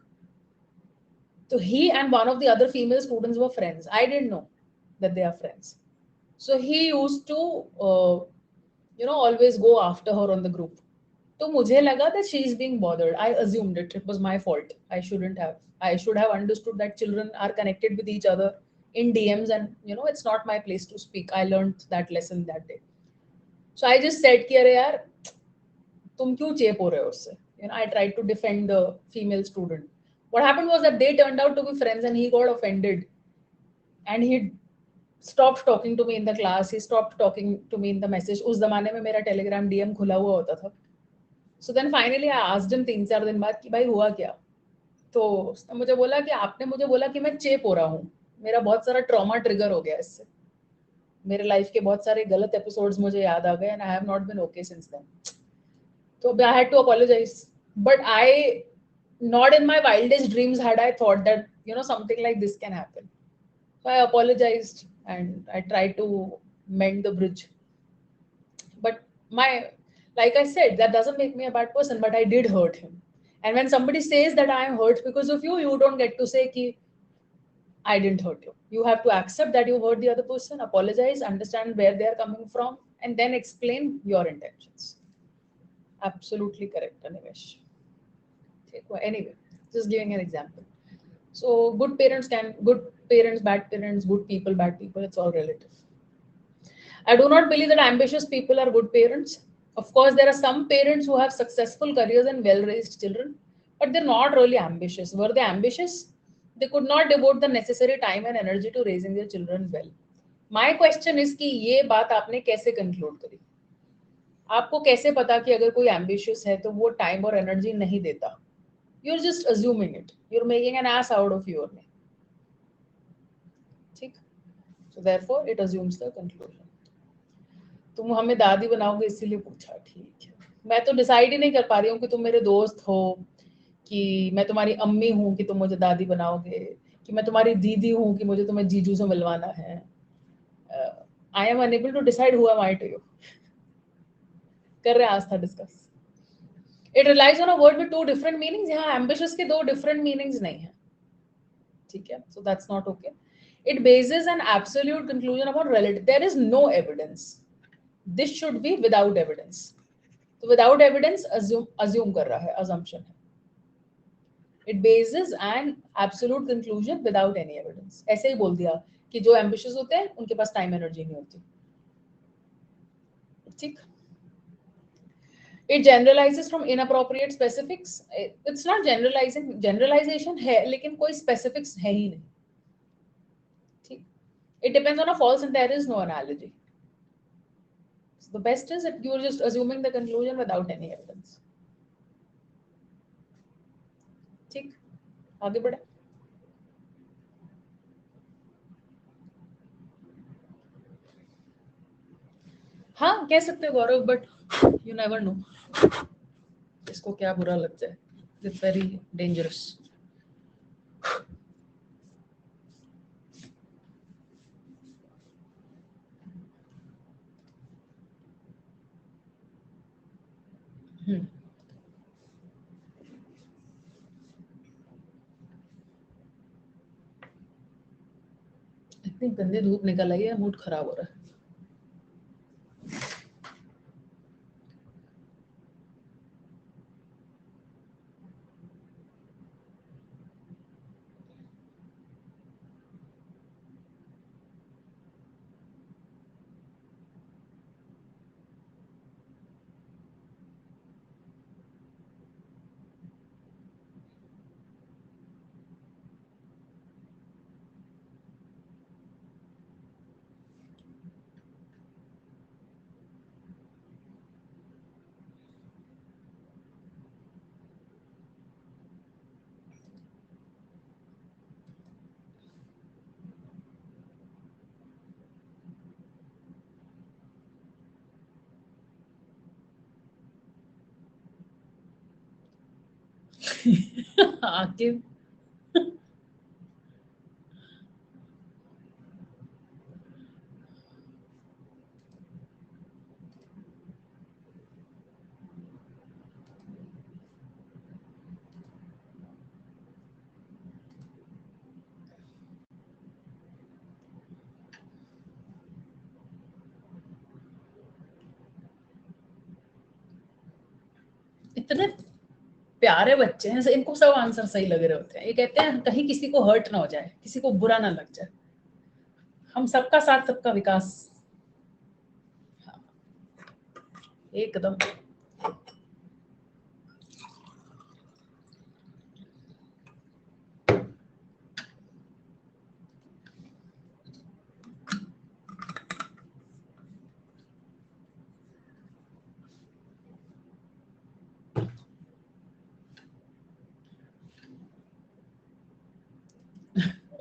So he and one of the other female students were friends. I didn't know that they are friends. So he used to, always go after her on the group. तो मुझे लगा that she is being bothered. I assumed it. It was my fault. I should have understood that children are connected with each other in DMs, and it's not my place to speak. I learned that lesson that day. So I just said कि अरे यार तुम क्यों चेप हो रहे हो उससे? I tried to defend the female student. What happened was that they turned out to be friends, and he got offended, and he stopped talking to me in the class. He stopped talking to me in the message. उस जमाने में मेरा Telegram DM खुला हुआ होता था. So then finally I asked him 3-4 दिन बाद कि भाई हुआ क्या? तो उसने मुझे बोला कि आपने मुझे बोला कि मैं चेप हो रहा हूँ. मेरा बहुत सारा ट्रॉमा ट्रिगर हो गया इससे. मेरे लाइफ के बहुत सारे गलत एपिसोड्स मुझे याद आ गए, and I have not been okay since then. So I had to apologize. But not in my wildest dreams had I thought that, something like this can happen. So I apologized and I tried to mend the bridge. But like I said, that doesn't make me a bad person, but I did hurt him. And when somebody says that I am hurt because of you, you don't get to say ki I didn't hurt you. You have to accept that you hurt the other person, apologize, understand where they are coming from, and then explain your intentions. Absolutely correct, Animesh. Anyway, just giving an example. So good parents, bad parents, good people, bad people, it's all relative. I do not believe that ambitious people are good parents. Of course, there are some parents who have successful careers and well-raised children, but they're not really ambitious. Were they ambitious? They could not devote the necessary time and energy to raising their children well. My question is कि ये बात आपने कैसे conclude करी? आपको कैसे पता कि अगर कोई ambitious है तो वो time और energy नहीं देता? You're just assuming it. You're making an ass out of your name. ठीक? So therefore, it assumes the conclusion. तुम हमें दादी बनाओगे इसीलिए पूछा, ठीक है. मैं तो डिसाइड ही नहीं कर पा रही हूँ कि तुम मेरे दोस्त हो, कि मैं तुम्हारी अम्मी हूँ कि तुम मुझे दादी बनाओगे, कि मैं तुम्हारी दीदी हूँ कि मुझे तुम्हें जीजू से मिलवाना है. I am unable to decide who am I to you. कर रहे आज था discuss. It relies on a word with two different meanings. यहाँ ambitious के दो different meanings नहीं है. ठीक है? So that's not okay. It bases an absolute conclusion upon relative. There is no evidence. This should be without evidence. So without evidence, assume कर रहा है, assumption है. It bases an absolute conclusion without any evidence. ऐसे ही बोल दिया कि जो ambitious होते हैं उनके पास टाइम एनर्जी नहीं होती। ठीक। It generalizes from inappropriate specifics. It's not generalizing, generalization है लेकिन कोई specifics है ही नहीं। ठीक। It depends on a false and there is no analogy. So the best is that you're just assuming the conclusion without any evidence. ठीक, आगे बढ़े। हाँ कह सकते हैं गौरव, बट यू नेवर नो इसको क्या बुरा लग जाए। It's very dangerous. इतनी गंदी धूप निकल आई है, मूड खराब हो रहा है। आकिब इतने प्यारे बच्चे हैं, इनको सब आंसर सही लग रहे होते हैं। ये कहते हैं कहीं किसी को हर्ट ना हो जाए, किसी को बुरा ना लग जाए। हम सबका साथ सबका विकास। हाँ, एकदम।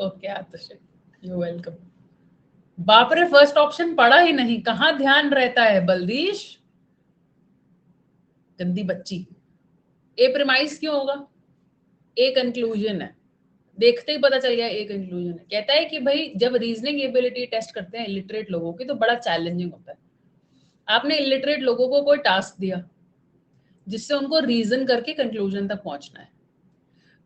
Okay Atish, you welcome. बाप रे, फर्स्ट ऑप्शन पढ़ा ही नहीं, कहाँ ध्यान रहता है बल्दीश, गंदी बच्ची। ए प्रीमाइस क्यों होगा? ए कंक्लूजन है, देखते ही पता चल गया ए कंक्लूजन है। कहता है कि भाई जब रीजनिंग एबिलिटी टेस्ट करते हैं इलिटरेट लोगों की तो बड़ा चैलेंजिंग होता है। आपने इलिटरेट लोगों को कोई टास्क दिया जिससे उनको रीजन करके कंक्लूजन तक पहुंचना है।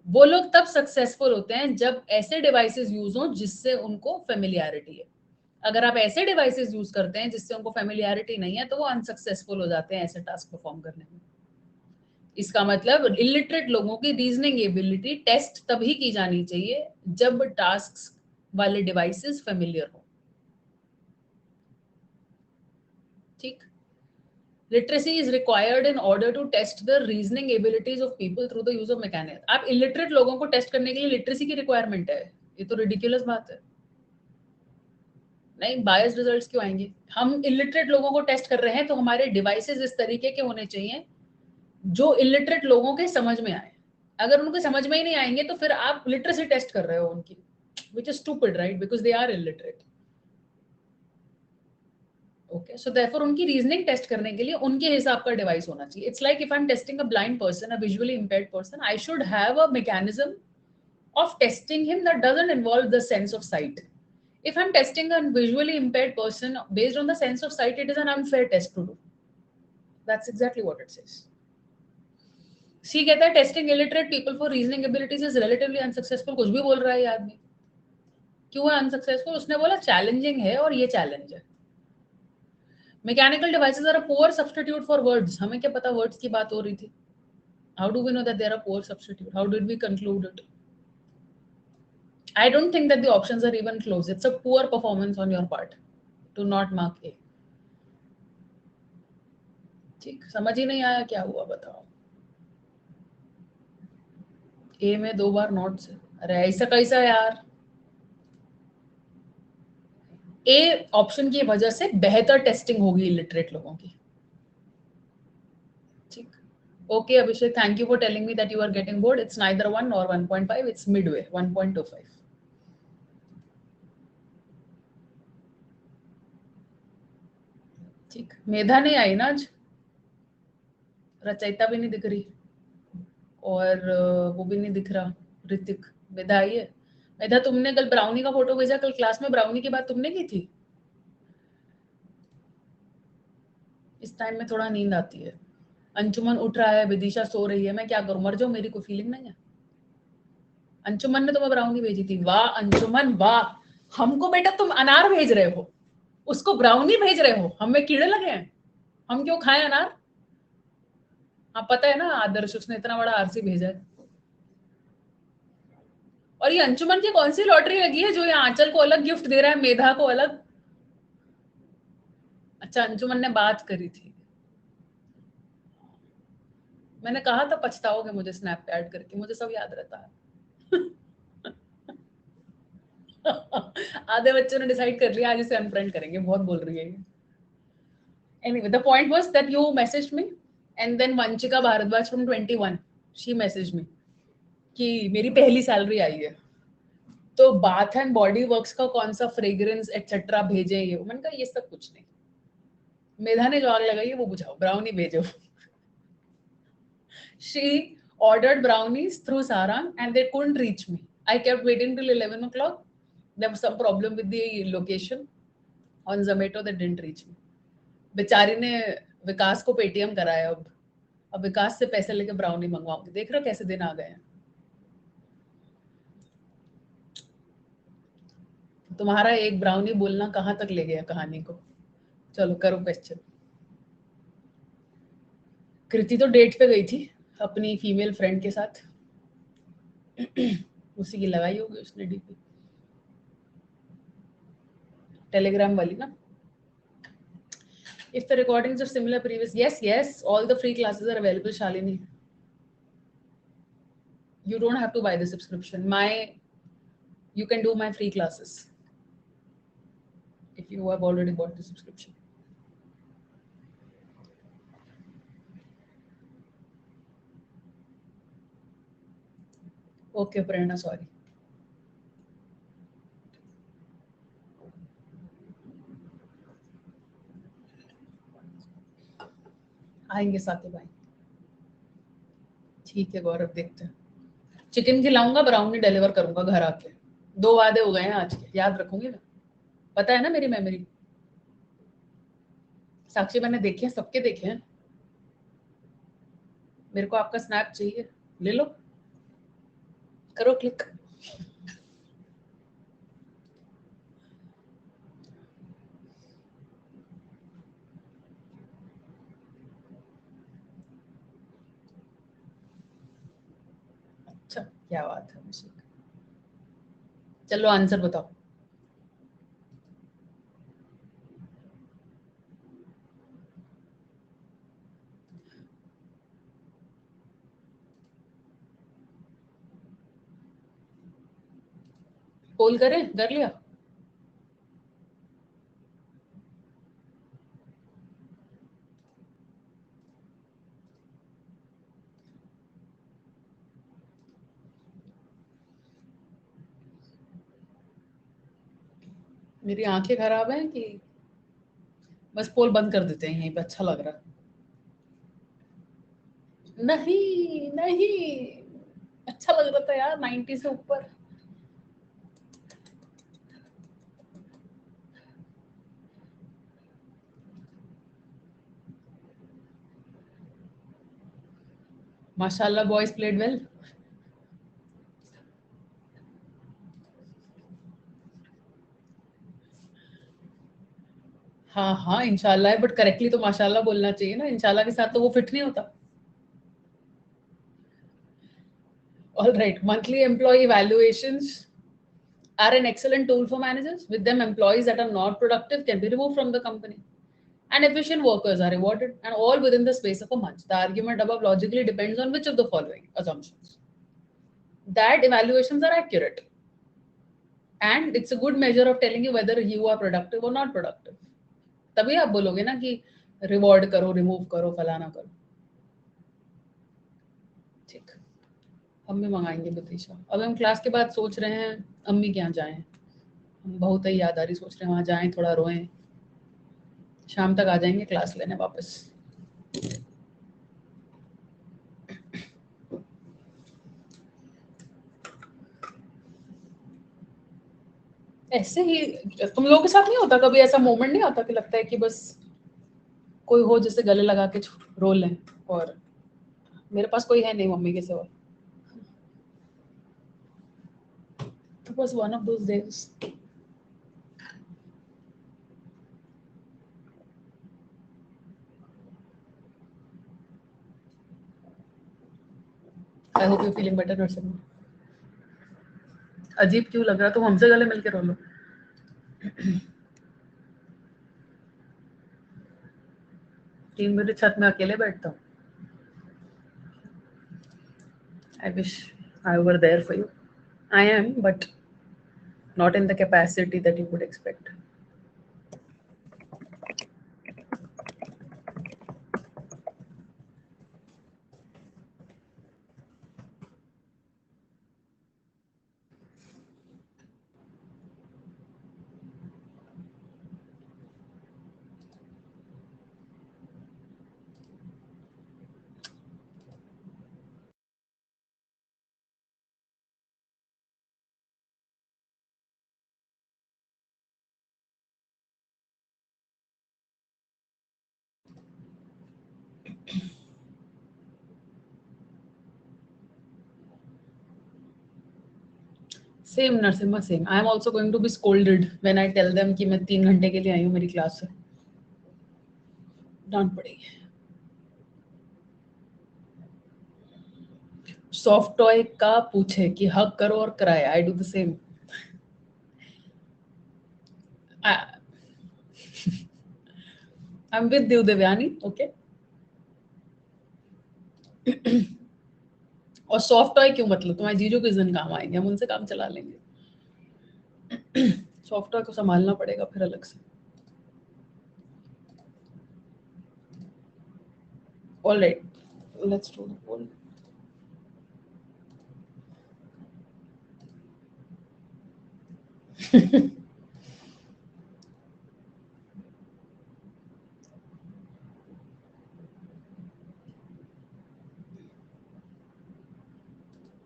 वो लोग तब सक्सेसफुल होते हैं जब ऐसे डिवाइसेस यूज हो जिससे उनको फेमिलियरिटी है। अगर आप ऐसे डिवाइसेस यूज करते हैं जिससे उनको फेमिलियरिटी नहीं है तो वो अनसक्सेसफुल हो जाते हैं ऐसे टास्क परफॉर्म करने में। इसका मतलब इलिटरेट लोगों की रीजनिंग एबिलिटी टेस्ट तभी की जानी चाहिए जब टास्क वाले डिवाइसेस फेमिलियर हो। ठीक। Literacy is required in order to test the reasoning abilities of people through the use of mechanism. आप इलिटरेट लोगों को टेस्ट करने के लिए लिटरेसी की रिक्वायरमेंट है? ये तो रिडिकुलस बात है। नहीं, बायस रिजल्ट्स क्यों आएंगे? हम इलिटरेट लोगों को टेस्ट कर रहे हैं तो हमारे डिवाइसेस इस तरीके के होने चाहिए जो इलिटरेट लोगों के समझ में आए। अगर उनको समझ में ही नहीं आएंगे तो फिर आप लिटरेसी टेस्ट कर रहे हो उनकी, which is stupid, right? Because they are illiterate. Okay, so therefore उनकी रीजनिंग टेस्ट करने के लिए उनके हिसाब का डिवाइस होना चाहिए। It's like if I am testing a blind person, a visually impaired person, I should have a mechanism of testing him that doesn't involve the sense of sight. If I'm testing a visually impaired person based on the sense of sight, it is an unfair test to do. That's exactly what it says. सी कहता है testing illiterate people for reasoning abilities is relatively unsuccessful. कुछ भी बोल रहा है ये आदमी। क्यों है अनसक्सेसफुल? उसने बोला चैलेंजिंग है और ये चैलेंज है। Mechanical devices are a poor substitute for words. हमें क्या पता वर्ड्स की बात हो रही थी। How do we know that they are a poor substitute? How did we conclude it? I don't think that the options are even close. It's a poor performance on your part to not mark A. ठीक, समझ ही नहीं आया क्या हुआ बताओ. A में 2 बार not से, अरे ऐसा कैसा यार. ए ऑप्शन की वजह से बेहतर टेस्टिंग होगी इलिटरेट लोगों की. ठीक. Okay, Abhishek, thank you for telling me that you are getting bored. It's neither 1 nor 1.5. It's midway, 1.25. ठीक. मेधा नहीं आई ना आज. रचयिता भी नहीं दिख रही और वो भी नहीं दिख रहा. ऋतिक. मेधा आई है. मेधा, तुमने कल ब्राउनी का फोटो भेजा. कल क्लास में ब्राउनी की बात तुमने की थी. इस टाइम में थोड़ा नींद आती है. अंशुमन उठ रहा है, विदिशा सो रही है. मैं क्या करूं, मर जाऊं, मेरी कोई फीलिंग नहीं है. अंशुमन ने तुम्हें ब्राउनी भेजी थी. वाह अंशुमन वाह. हमको बेटा तुम अनार भेज रहे हो, उसको ब्राउनी भेज रहे हो. हमें कीड़े लगे हैं, हम क्यों खाएं अनार. हाँ पता है ना आदर्श, उसने इतना बड़ा आरसी भेजा है. और ये अंशुमन की कौन सी लॉटरी लगी है जो ये आंचल को अलग गिफ्ट दे रहा है, मेधा को अलग. अच्छा अंशुमन ने बात करी थी. मैंने कहा था पछताओगे मुझे स्नैप पे ऐड करके. मुझे सब याद रहता है. आधे बच्चों ने डिसाइड कर लिया आज इसे अनफ्रेंड करेंगे. बहुत बोल रही है. Anyway, the point was that you messaged me and then Vanchika Bharadwaj from 21, she messaged me कि मेरी पहली सैलरी आई है तो बाथ एंड बॉडी वर्क्स का कौन सा फ्रेग्रेंस एटसेट्रा भेजे. ये मैंने कहा ये सब कुछ नहीं. मेधा ने जो आग लगाई है वो बुझाओ, ब्राउनी भेजो. She ordered brownies through Sarang and they couldn't reach me. I kept waiting till 11 o'clock. There was some problem with the location on Zomato that didn't reach me. बेचारी ने विकास को पेटीएम कराया. अब विकास से पैसे लेके ब्राउनी मंगवाऊंगी. देख रहे हो कैसे दिन आ गए हैं. तुम्हारा एक ब्राउनी बोलना कहाँ तक ले गया कहानी को. चलो करो क्वेश्चन. कृति तो डेट पे गई थी अपनी फीमेल फ्रेंड के साथ. उसी की लगाई होगी उसने डीपी. टेलीग्राम वाली ना. If the recordings of similar previous, yes, all the free classes are available, Shalini. You don't have to buy the subscription. You can do my free classes if you have already bought the subscription. Okay, Prerna, sorry. आएंगे साथी भाई. ठीक है गौरव, देखते हैं. Chicken खिलाऊंगा, brownie deliver करूंगा घर आके. 2 वादे हो गए हैं आज के, याद रखूंगी ना. पता है ना मेरी मेमोरी. साक्षी मैंने देखे हैं, सबके देखे हैं. मेरे को आपका स्नैप चाहिए, ले लो, करो क्लिक. अच्छा क्या बात है. चलो आंसर बताओ. पोल करें, कर लिया. मेरी आंखें खराब हैं कि बस पोल बंद कर देते हैं यहीं पे. अच्छा लग रहा. नहीं नहीं, अच्छा लग रहा था यार 90 से ऊपर. माशाल्लाह बॉयज प्लेड वेल. हाँ इंशाल्लाह है, बट करेक्टली तो माशाल्लाह बोलना चाहिए ना. इंशाल्लाह के साथ तो वो फिट नहीं होता. All right. Monthly employee evaluations are an excellent tool for managers. With them, employees that are not productive can be removed from the company. And efficient workers are rewarded, and all within the space of a month. The argument above logically depends on which of the following assumptions. That evaluations are accurate. And it's a good measure of telling you whether you are productive or not productive. तभी आप बोलोगे ना कि reward करो, remove करो, फलाना करो. ठीक, हम भी मंगाएंगे बतीशा. अब हम क्लास के बाद सोच रहे हैं अम्मी के यहाँ जाएं. हम बहुत ही याद आ रही, सोच रहे हैं वहाँ जाएं, थोड़ा रोएं. शाम तक आ जाएंगे क्लास लेने वापस. ऐसे ही तुम लोगों के साथ नहीं होता कभी ऐसा मोमेंट? नहीं आता कि लगता है कि बस कोई हो जिससे गले लगा के रो लें? और मेरे पास कोई है नहीं मम्मी के सिवा. It was one of those days. I hope you're feeling better, Narasimha. अजीब क्यों लग रहा? तुम हमसे गले मिलके रो लो. 3 मिनट छत में अकेले बैठता हूँ. I wish I were there for you. I am, but not in the capacity that you would expect. Same Narasimha, same. I am also going to be scolded when I tell them कि मैं 3 घंटे के लिए आई हूँ मेरी class से. डांट पड़ेगी. सॉफ्ट टॉय का पूछे कि हक करो और कराए. I do the same. I'm with you, Devyani. Okay. और सॉफ्ट टॉय क्यों? मतलब तुम्हारे जीजू किस दिन काम आएंगे, हम उनसे काम चला लेंगे. सॉफ्ट टॉय को संभालना पड़ेगा फिर अलग से. All right, let's do the poll.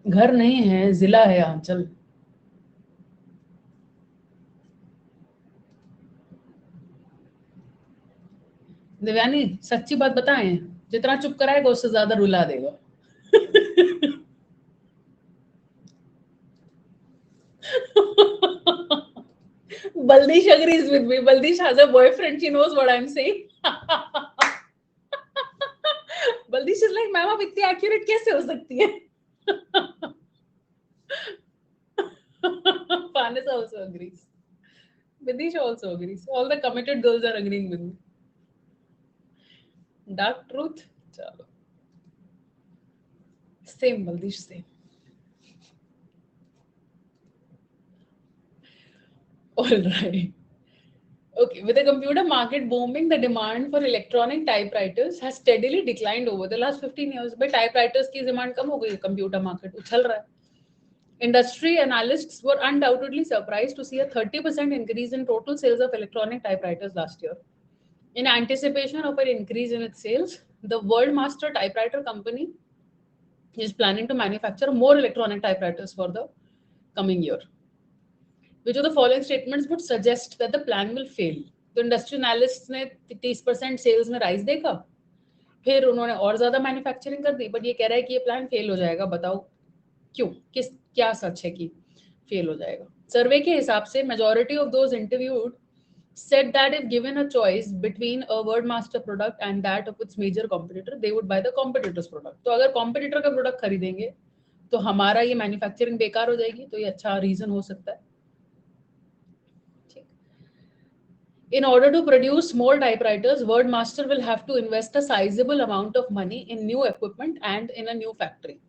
घर नहीं है, जिला है आंचल. देवयानी सच्ची बात बताएं, जितना चुप कराएगा उससे ज्यादा रुला देगा. Baldish agrees with me. Baldish has a boyfriend. She knows what I'm saying. Baldish is like, ma'am आप इतनी accurate कैसे हो सकती है? Panis also agrees. Vidisha also agrees. All the committed girls are agreeing with me. Dark truth? Chalo. Same, Baldish, same. All right. Okay, with the computer market booming, the demand for electronic typewriters has steadily declined over the last 15 years. But typewriters की demand कम हो गई, computer market उछल रहा है. Industry analysts were undoubtedly surprised to see a 30% increase in total sales of electronic typewriters last year. In anticipation of an increase in its sales, the World Master Typewriter Company is planning to manufacture more electronic typewriters for the coming year. Which of the following statements would suggest that the plan will fail? तो industry analyst ने 30% sales में rise देखा, फिर उन्होंने और ज्यादा manufacturing कर दी, but ये कह रहा है कि ये प्लान फेल हो जाएगा. बताओ क्यों? क्या सच है कि फेल हो जाएगा? सर्वे के हिसाब से majority of those interviewed said that if given a choice between a Wordmaster product and that of its major competitor, they would buy the competitor's product. तो अगर competitor का product खरीदेंगे तो हमारा ये मैन्युफैक्चरिंग बेकार हो जाएगी, तो ये अच्छा रीजन हो सकता है। In order to produce more typewriters, Wordmaster will have to invest a sizable amount of money in new equipment and in a new factory.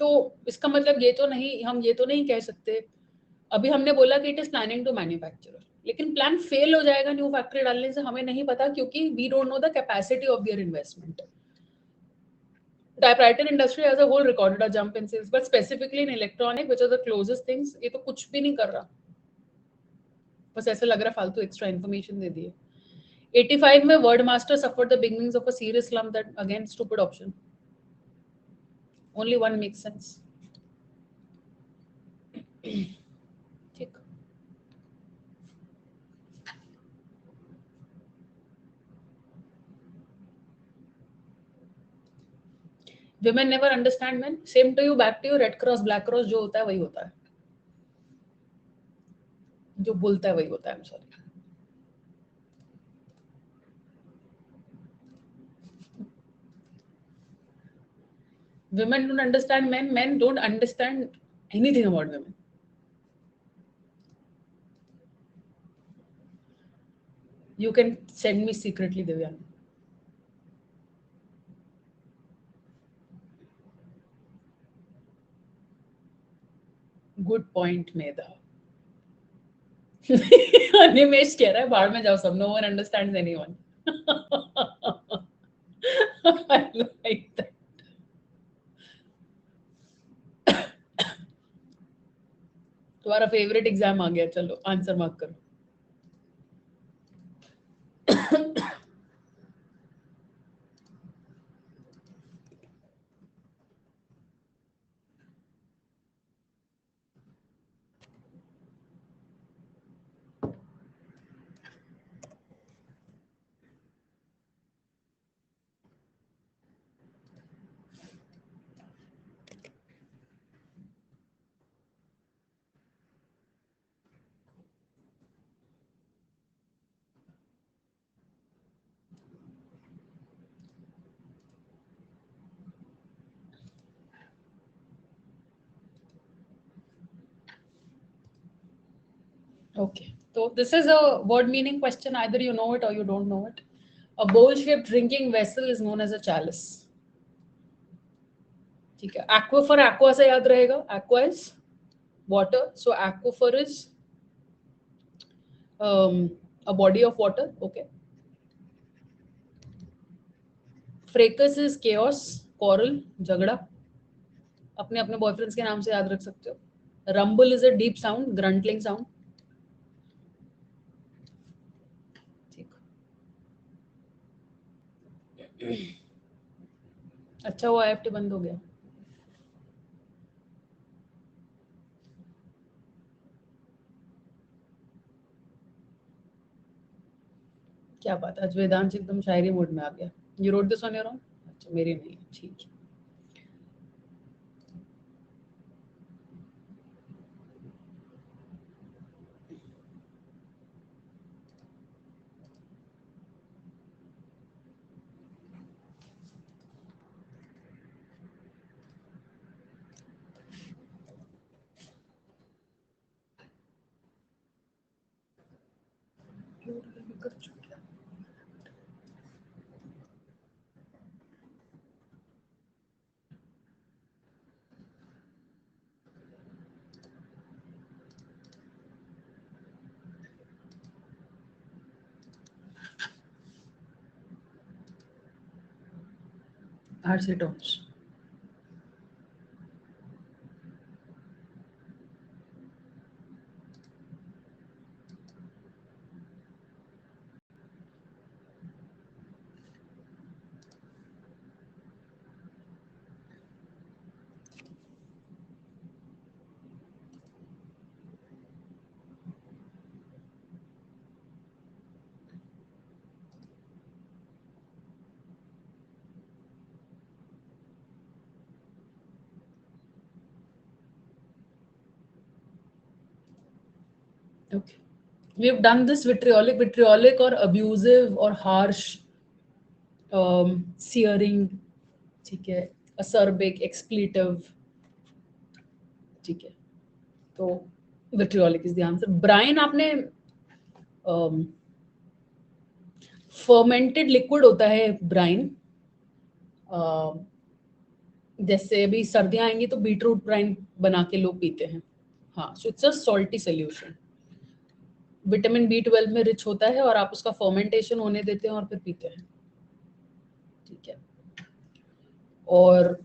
तो इसका मतलब ये तो नहीं, हम ये तो नहीं कह सकते, अभी हमने बोला कि it is planning to manufacture, लेकिन प्लान फेल हो जाएगा न्यू फैक्ट्री डालने से, हमें नहीं पता, क्योंकि we don't know the capacity of their investment. Typewriter industry as a whole recorded a jump in sales, but specifically in electronic, which are the closest things, ये तो कुछ भी नहीं कर रहा, बस ऐसे लग रहा फालतू एक्स्ट्रा इन्फॉर्मेशन दे दिए. 85 में Wordmaster suffered the beginnings of a serious slump. That again stupid option. Only one makes sense. ठीक. Women never understand men. Same to you, back to you. Red Cross, Black Cross जो होता है वही होता है, जो बोलता है वही होता है. I'm sorry. Women don't understand men. Men don't understand anything about women. You can send me secretly, Divyan. Good point, Medha. Animesh कह रहा है बाहर में जाओ सब. No one understands anyone. I like that. तुम्हारा फेवरेट एग्जाम आ गया, चलो आंसर मार्क करो. Okay, so this is a word meaning question. Either you know it or you don't know it. A bowl-shaped drinking vessel is known as a chalice. ठीक है. Aquifer, aqua से याद रहेगा. Aqua is water, so aquifer is a body of water. Okay. Fracas is chaos, quarrel, झगड़ा. अपने अपने boyfriends के नाम से याद रख सकते हो. Rumble is a deep sound, grunting sound. अच्छा हुआ IFT बंद हो गया. क्या बात, आज वेदांश एकदम शायरी मोड में आ गया. You wrote this on your own? अच्छा, मेरी नहीं. ठीक है. Acetons. Okay. We have done this vitriolic or abusive or harsh, searing, ठीक है, acerbic, expletive, ठीक है, तो vitriolic is the answer. Brine आपने फर्मेंटेड लिक्विड होता है ब्राइन, जैसे अभी सर्दियां आएंगी तो बीटरूट ब्राइन बना के लोग पीते हैं। हाँ, so it's a salty solution, vitamin B12 में रिच होता है और आप उसका फर्मेंटेशन होने देते हैं और फिर पीते हैं। ठीक है, और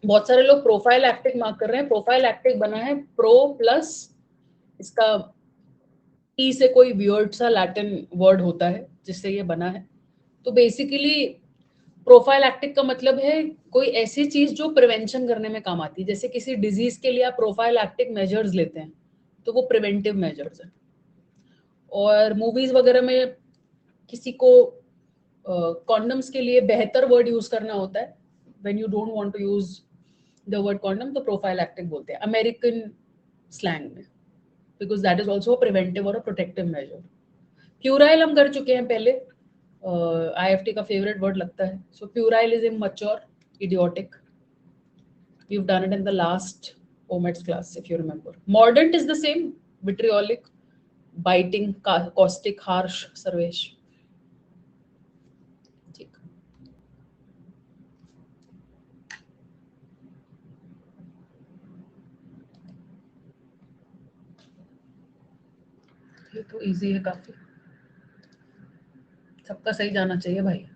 बहुत सारे लोग प्रोफाइल एक्टिक मार्क कर रहे हैं। प्रोफाइल एक्टिक बना है प्रो प्लस इसका ई से कोई वियर्ड सा लैटिन वर्ड होता है जिससे ये बना है। तो बेसिकली प्रोफाइल एक्टिक का मतलब है कोई ऐसी चीज जो प्रिवेंशन करने में काम आती है। जैसे किसी डिजीज के लिए आप प्रोफाइल एक्टिक मेजर्स लेते हैं तो वो प्रिवेंटिव मेजर्स है। और मूवीज वगैरह में किसी को कॉन्डम्स के लिए बेहतर वर्ड यूज करना होता है, when you don't want to use the word condom, तो प्रोफाइल एक्टिक बोलते हैं अमेरिकन स्लैंग में, because that is also preventive और प्रोटेक्टिव मेजर। प्यूराइल हम कर चुके हैं पहले, IFT का फेवरेट वर्ड लगता है। So puerile is immature, idiotic. We've done it in the last OMEDS class, if you remember. Mordant is the same, vitriolic, biting, caustic, harsh, Sarvesh. ठीक, ये तो इजी है काफी, सबका सही जाना चाहिए भाई।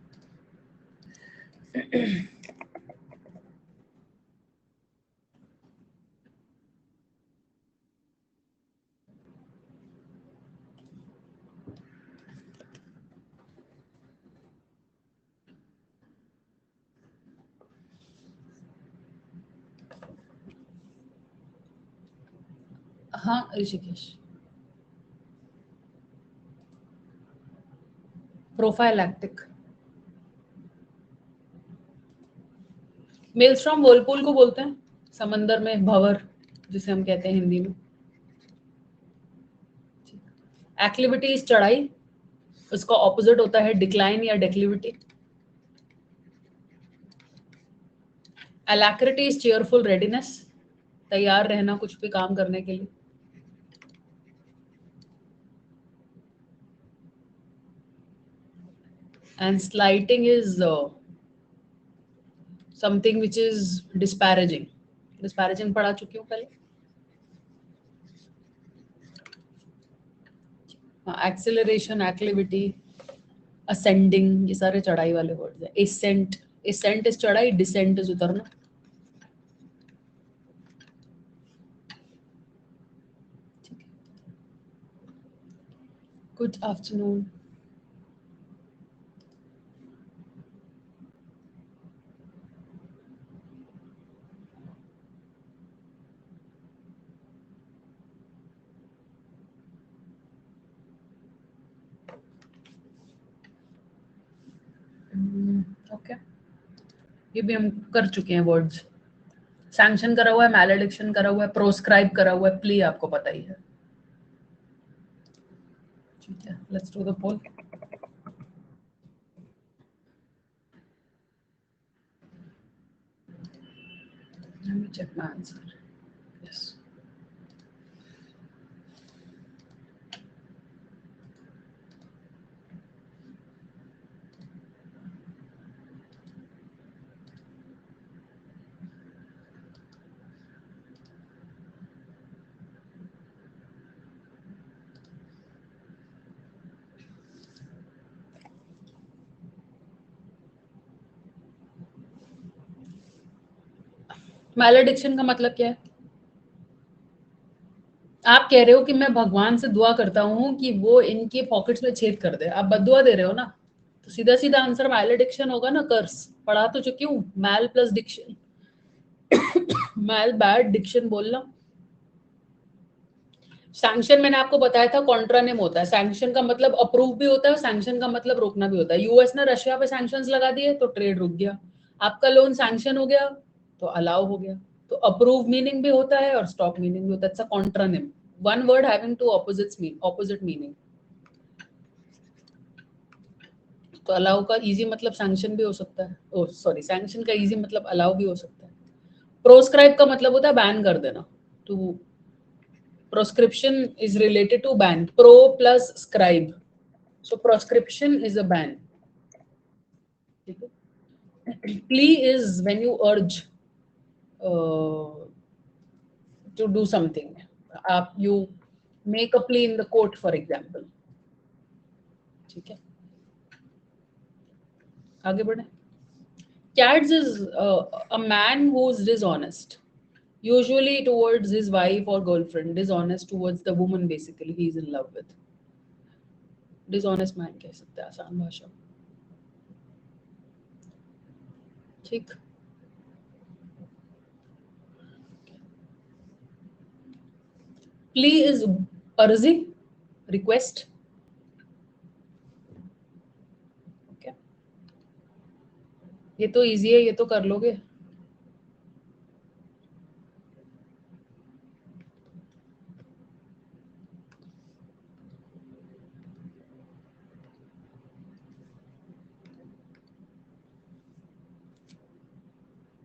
हाँ ऋषिकेश, प्रोफाइल एक्टिक। मेलस्ट्रॉम वर्लपूल को बोलते हैं, समंदर में भंवर जिसे हम कहते हैं हिंदी में। एक्लिविटी इज चढ़ाई, उसका ऑपोजिट होता है डिक्लाइन या declivity. Alacrity is cheerful readiness, तैयार रहना कुछ भी काम करने के लिए। And slighting is something which is disparaging. Disparaging पढ़ा चुकी हूँ पहले। एक्सेलरेशन, एक्लिविटी, असेंडिंग, ये सारे चढ़ाई वाले वर्ड्स हैं। एसेंट, एसेंट इज चढ़ाई, डिसेंट इज उतरना। Good afternoon. ओके, ये भी हम कर चुके हैं वर्ड्स। सैंक्शन करा हुआ है, मैलेडिक्शन करा हुआ है, प्रोस्क्राइब करा हुआ है, प्ली आपको पता ही है। ठीक है, let's do the poll. Let me check my answer. Yes. Malediction का मतलब क्या है? आप कह रहे हो कि मैं भगवान से दुआ करता हूँ कि वो इनके पॉकेट्स में छेद कर दे, आप बददुआ दे रहे हो ना, तो सीधा सीधा आंसर मैलेडिक्शन होगा ना, कर्स। पढ़ा तो चुकी हूँ, मैल प्लस डिक्शन, मैल बैड, डिक्शन बोलना। सैंक्शन मैंने आपको बताया था कॉन्ट्रानिम होता है। सैंक्शन का मतलब अप्रूव भी होता है, सैंक्शन का मतलब रोकना भी होता है। यूएस ने रशिया पे सैंक्शंस लगा दिए तो ट्रेड रुक गया। आपका लोन सैंक्शन हो गया तो अलाउ हो गया। तो अप्रूव मीनिंग भी होता है और स्टॉप मीनिंग भी होता है। It's a contronym, one word having two opposite meaning. तो अलाउ का इजी मतलब सैंक्शन भी हो सकता है, ओ सॉरी, सैंक्शन का इजी मतलब अलाउ भी हो सकता है। प्रोस्क्राइब का मतलब होता है बैन कर देना. To proscription is related to ban. Pro plus scribe. So proscription is a ban. ठीक है. Plea is when you urge to do something. You make a plea in the court, for example. ठीक है. आगे बढ़े. Cads is a man who's dishonest, usually towards his wife or girlfriend. Dishonest towards the woman basically he's in love with. Dishonest man कह सकते हैं आसान भाषा में. ठीक. Plea is अर्जी, request. Okay. ये तो easy है, ये तो कर लोगे.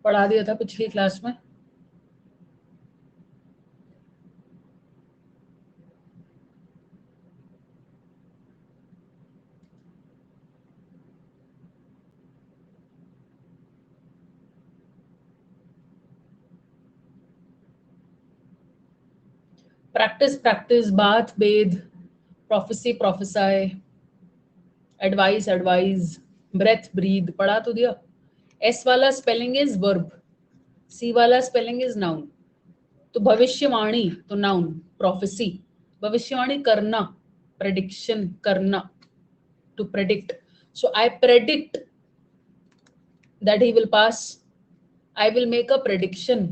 पढ़ा दिया था पिछली क्लास में. Practice, practice, bath, bathe, prophecy, prophesy, advice, advise, breath, breathe. पढ़ा तो दिया. S वाला स्पेलिंग इज वर्ब, C वाला स्पेलिंग इज नाउन. तो भविष्यवाणी तो नाउन, प्रोफेसी. भविष्यवाणी करना, प्रेडिक्शन करना, to predict. So I predict that he will pass. I will make a prediction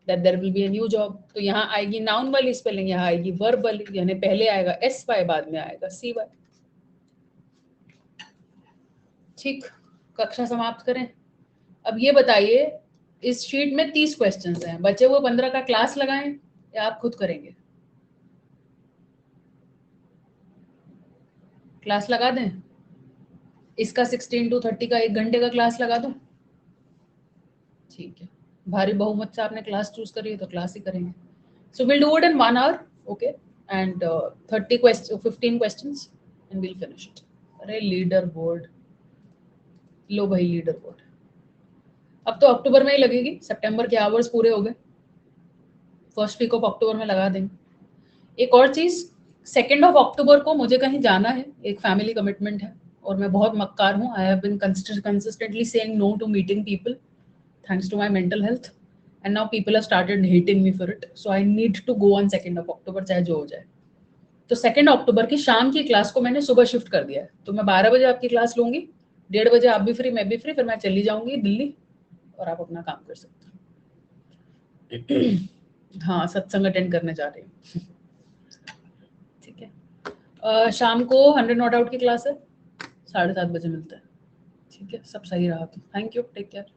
that there will be a new job. तो यहाँ आएगी नाउन वाली स्पेलिंग, यहाँ आएगी वर्ब वाली, यानी पहले आएगा SY, बाद में आएगा CY. ठीक. कक्षा समाप्त करें. अब ये बताइए, इस शीट में 30 क्वेश्चंस हैं. बचे हुए 15 का क्लास लगाएं या आप खुद करेंगे? क्लास लगा दें. इसका 16 to 30 का 1 घंटे का क्लास लगा दूं. ठीक है. भारी बहुमत से आपने क्लास चूज करी है तो क्लास ही करेंगे. So will do it in 1 hour. Okay. And 30 question, 15 questions and will finish it. अरे लीडर बोर्ड लो भाई, लीडर बोर्ड अब तो अक्टूबर में ही लगेगी. सितंबर के आवर्स पूरे हो गए. फर्स्ट वीक ऑफ अक्टूबर में लगा देंगे. एक और चीज, 2 अक्टूबर को मुझे कहीं जाना है, एक फैमिली कमिटमेंट है और मैं बहुत मक्कार हूँ. I have been consistently saying no to meeting people thanks to my mental health, and now people have started hating me for it. So I need to go on 2 October, चाहे जो हो जाए. तो 2 अक्टूबर की शाम की क्लास को मैंने सुबह शिफ्ट कर दिया है. तो मैं 12 बजे आपकी क्लास लूंगी, 1:30 बजे आप भी फ्री, मैं भी फ्री, फिर मैं चली जाऊंगी दिल्ली और आप अपना काम कर सकते हो. हाँ, सत्संग अटेंड करने जा रही हूँ. ठीक है. शाम को 100 नॉट आउट की क्लास है, 7:30 बजे मिलता है. ठीक है. सब सही रहा तो थैंक यू, टेक केयर.